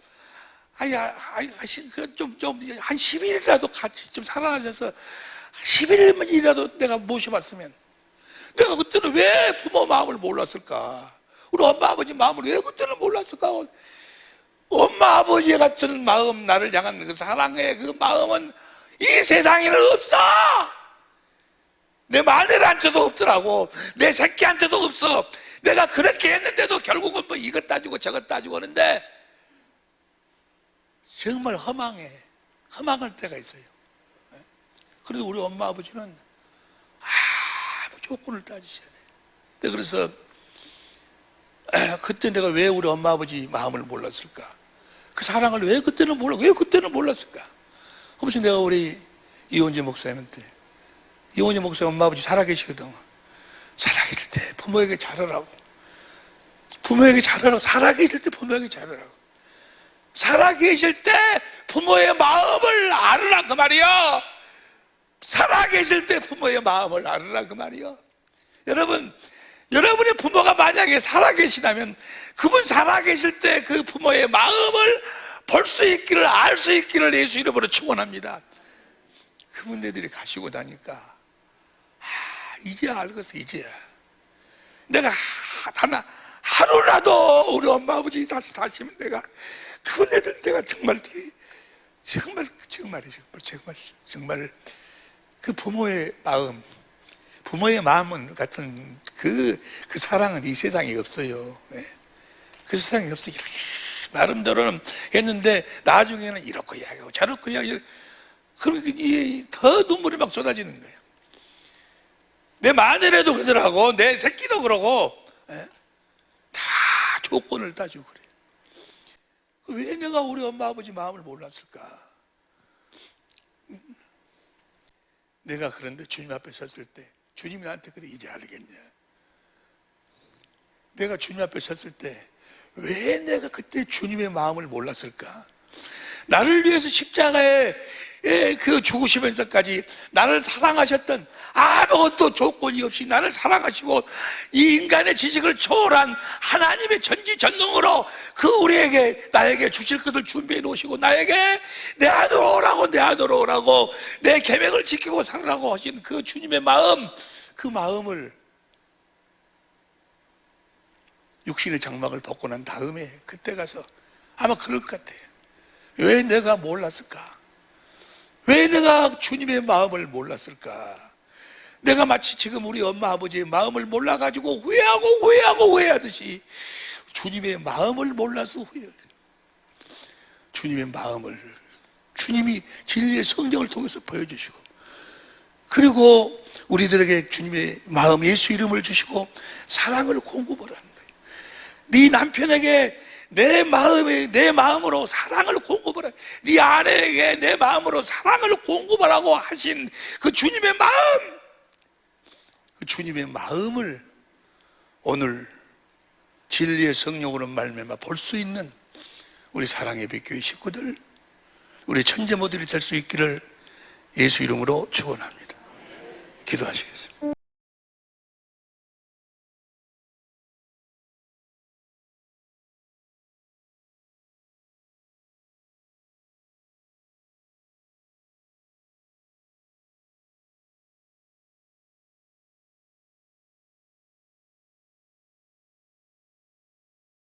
한 10일이라도 같이 좀 살아나셔서 11일만이라도 내가 모셔봤으면. 내가 그때는 왜 부모 마음을 몰랐을까? 우리 엄마 아버지 마음을 왜 그때는 몰랐을까? 엄마 아버지 같은 마음, 나를 향한 그 사랑의 그 마음은 이 세상에는 없어. 내 마누라한테도 없더라고. 내 새끼한테도 없어. 내가 그렇게 했는데도 결국은 뭐 이것 따지고 저것 따지고 하는데 정말 허망할 때가 있어요. 그래도 우리 엄마 아버지는 아무 조건을 따지지 않아요. 그래서 그때 내가 왜 우리 엄마 아버지 마음을 몰랐을까? 그 사랑을 왜 그때는 몰랐을까? 혹시 내가 우리 이원재 목사님한테, 이원재 목사 엄마 아버지 살아계시거든. 살아계실 때 부모에게 잘하라고. 살아계실 때 부모에게 잘하라고. 살아계실 때 부모의 마음을 알으라 그 말이야. 살아계실 때 부모의 마음을 알으라 그 말이야. 여러분의 부모가 만약에 살아계시다면 그분 살아계실 때 그 부모의 마음을 볼 수 있기를, 알 수 있기를 예수 이름으로 축원합니다. 그분들이 가시고 나니까 이제야 알겠어. 이제야 내가 하루라도 우리 엄마 아버지 다시 사시면 내가 그분들 내가 정말 그 부모의 마음은 같은 그 사랑은 이 세상에 없어요. 예? 그 세상에 없어. 이렇게 나름대로는 했는데 나중에는 이렇게 이야기하고 저렇게 이야기하고 그러니 더 눈물이 막 쏟아지는 거예요. 내 마누라도 그러더라고, 내 새끼도 그러고, 예? 다 조건을 다 주고 그래. 왜 내가 우리 엄마 아버지 마음을 몰랐을까? 내가 그런데 주님 앞에 섰을 때 주님이 나한테 그래 이제 알겠냐? 내가 주님 앞에 섰을 때 왜 내가 그때 주님의 마음을 몰랐을까? 나를 위해서 십자가에 그 죽으시면서까지 나를 사랑하셨던, 아무것도 조건이 없이 나를 사랑하시고 이 인간의 지식을 초월한 하나님의 전지전능으로 그 우리에게 나에게 주실 것을 준비해 놓으시고 나에게 내 안으로 오라고 내 계명을 지키고 살으라고 하신 그 주님의 마음, 그 마음을 육신의 장막을 벗고 난 다음에 그때 가서 아마 그럴 것 같아요. 왜 내가 몰랐을까? 왜 내가 주님의 마음을 몰랐을까? 내가 마치 지금 우리 엄마 아버지의 마음을 몰라가지고 후회하듯이 주님의 마음을 몰라서 후회해요. 주님의 마음을 주님이 진리의 성령을 통해서 보여주시고, 그리고 우리들에게 주님의 마음, 예수 이름을 주시고 사랑을 공급하라는 거예요. 네 남편에게 내 마음으로 사랑을 공급하라. 네 아내에게 내 마음으로 사랑을 공급하라고 하신 그 주님의 마음, 그 주님의 마음을 오늘 진리의 성령으로 말미암아 볼 수 있는 우리 사랑의 빛교회 식구들, 우리 천재모들이 될 수 있기를 예수 이름으로 축원합니다. 기도하시겠습니다.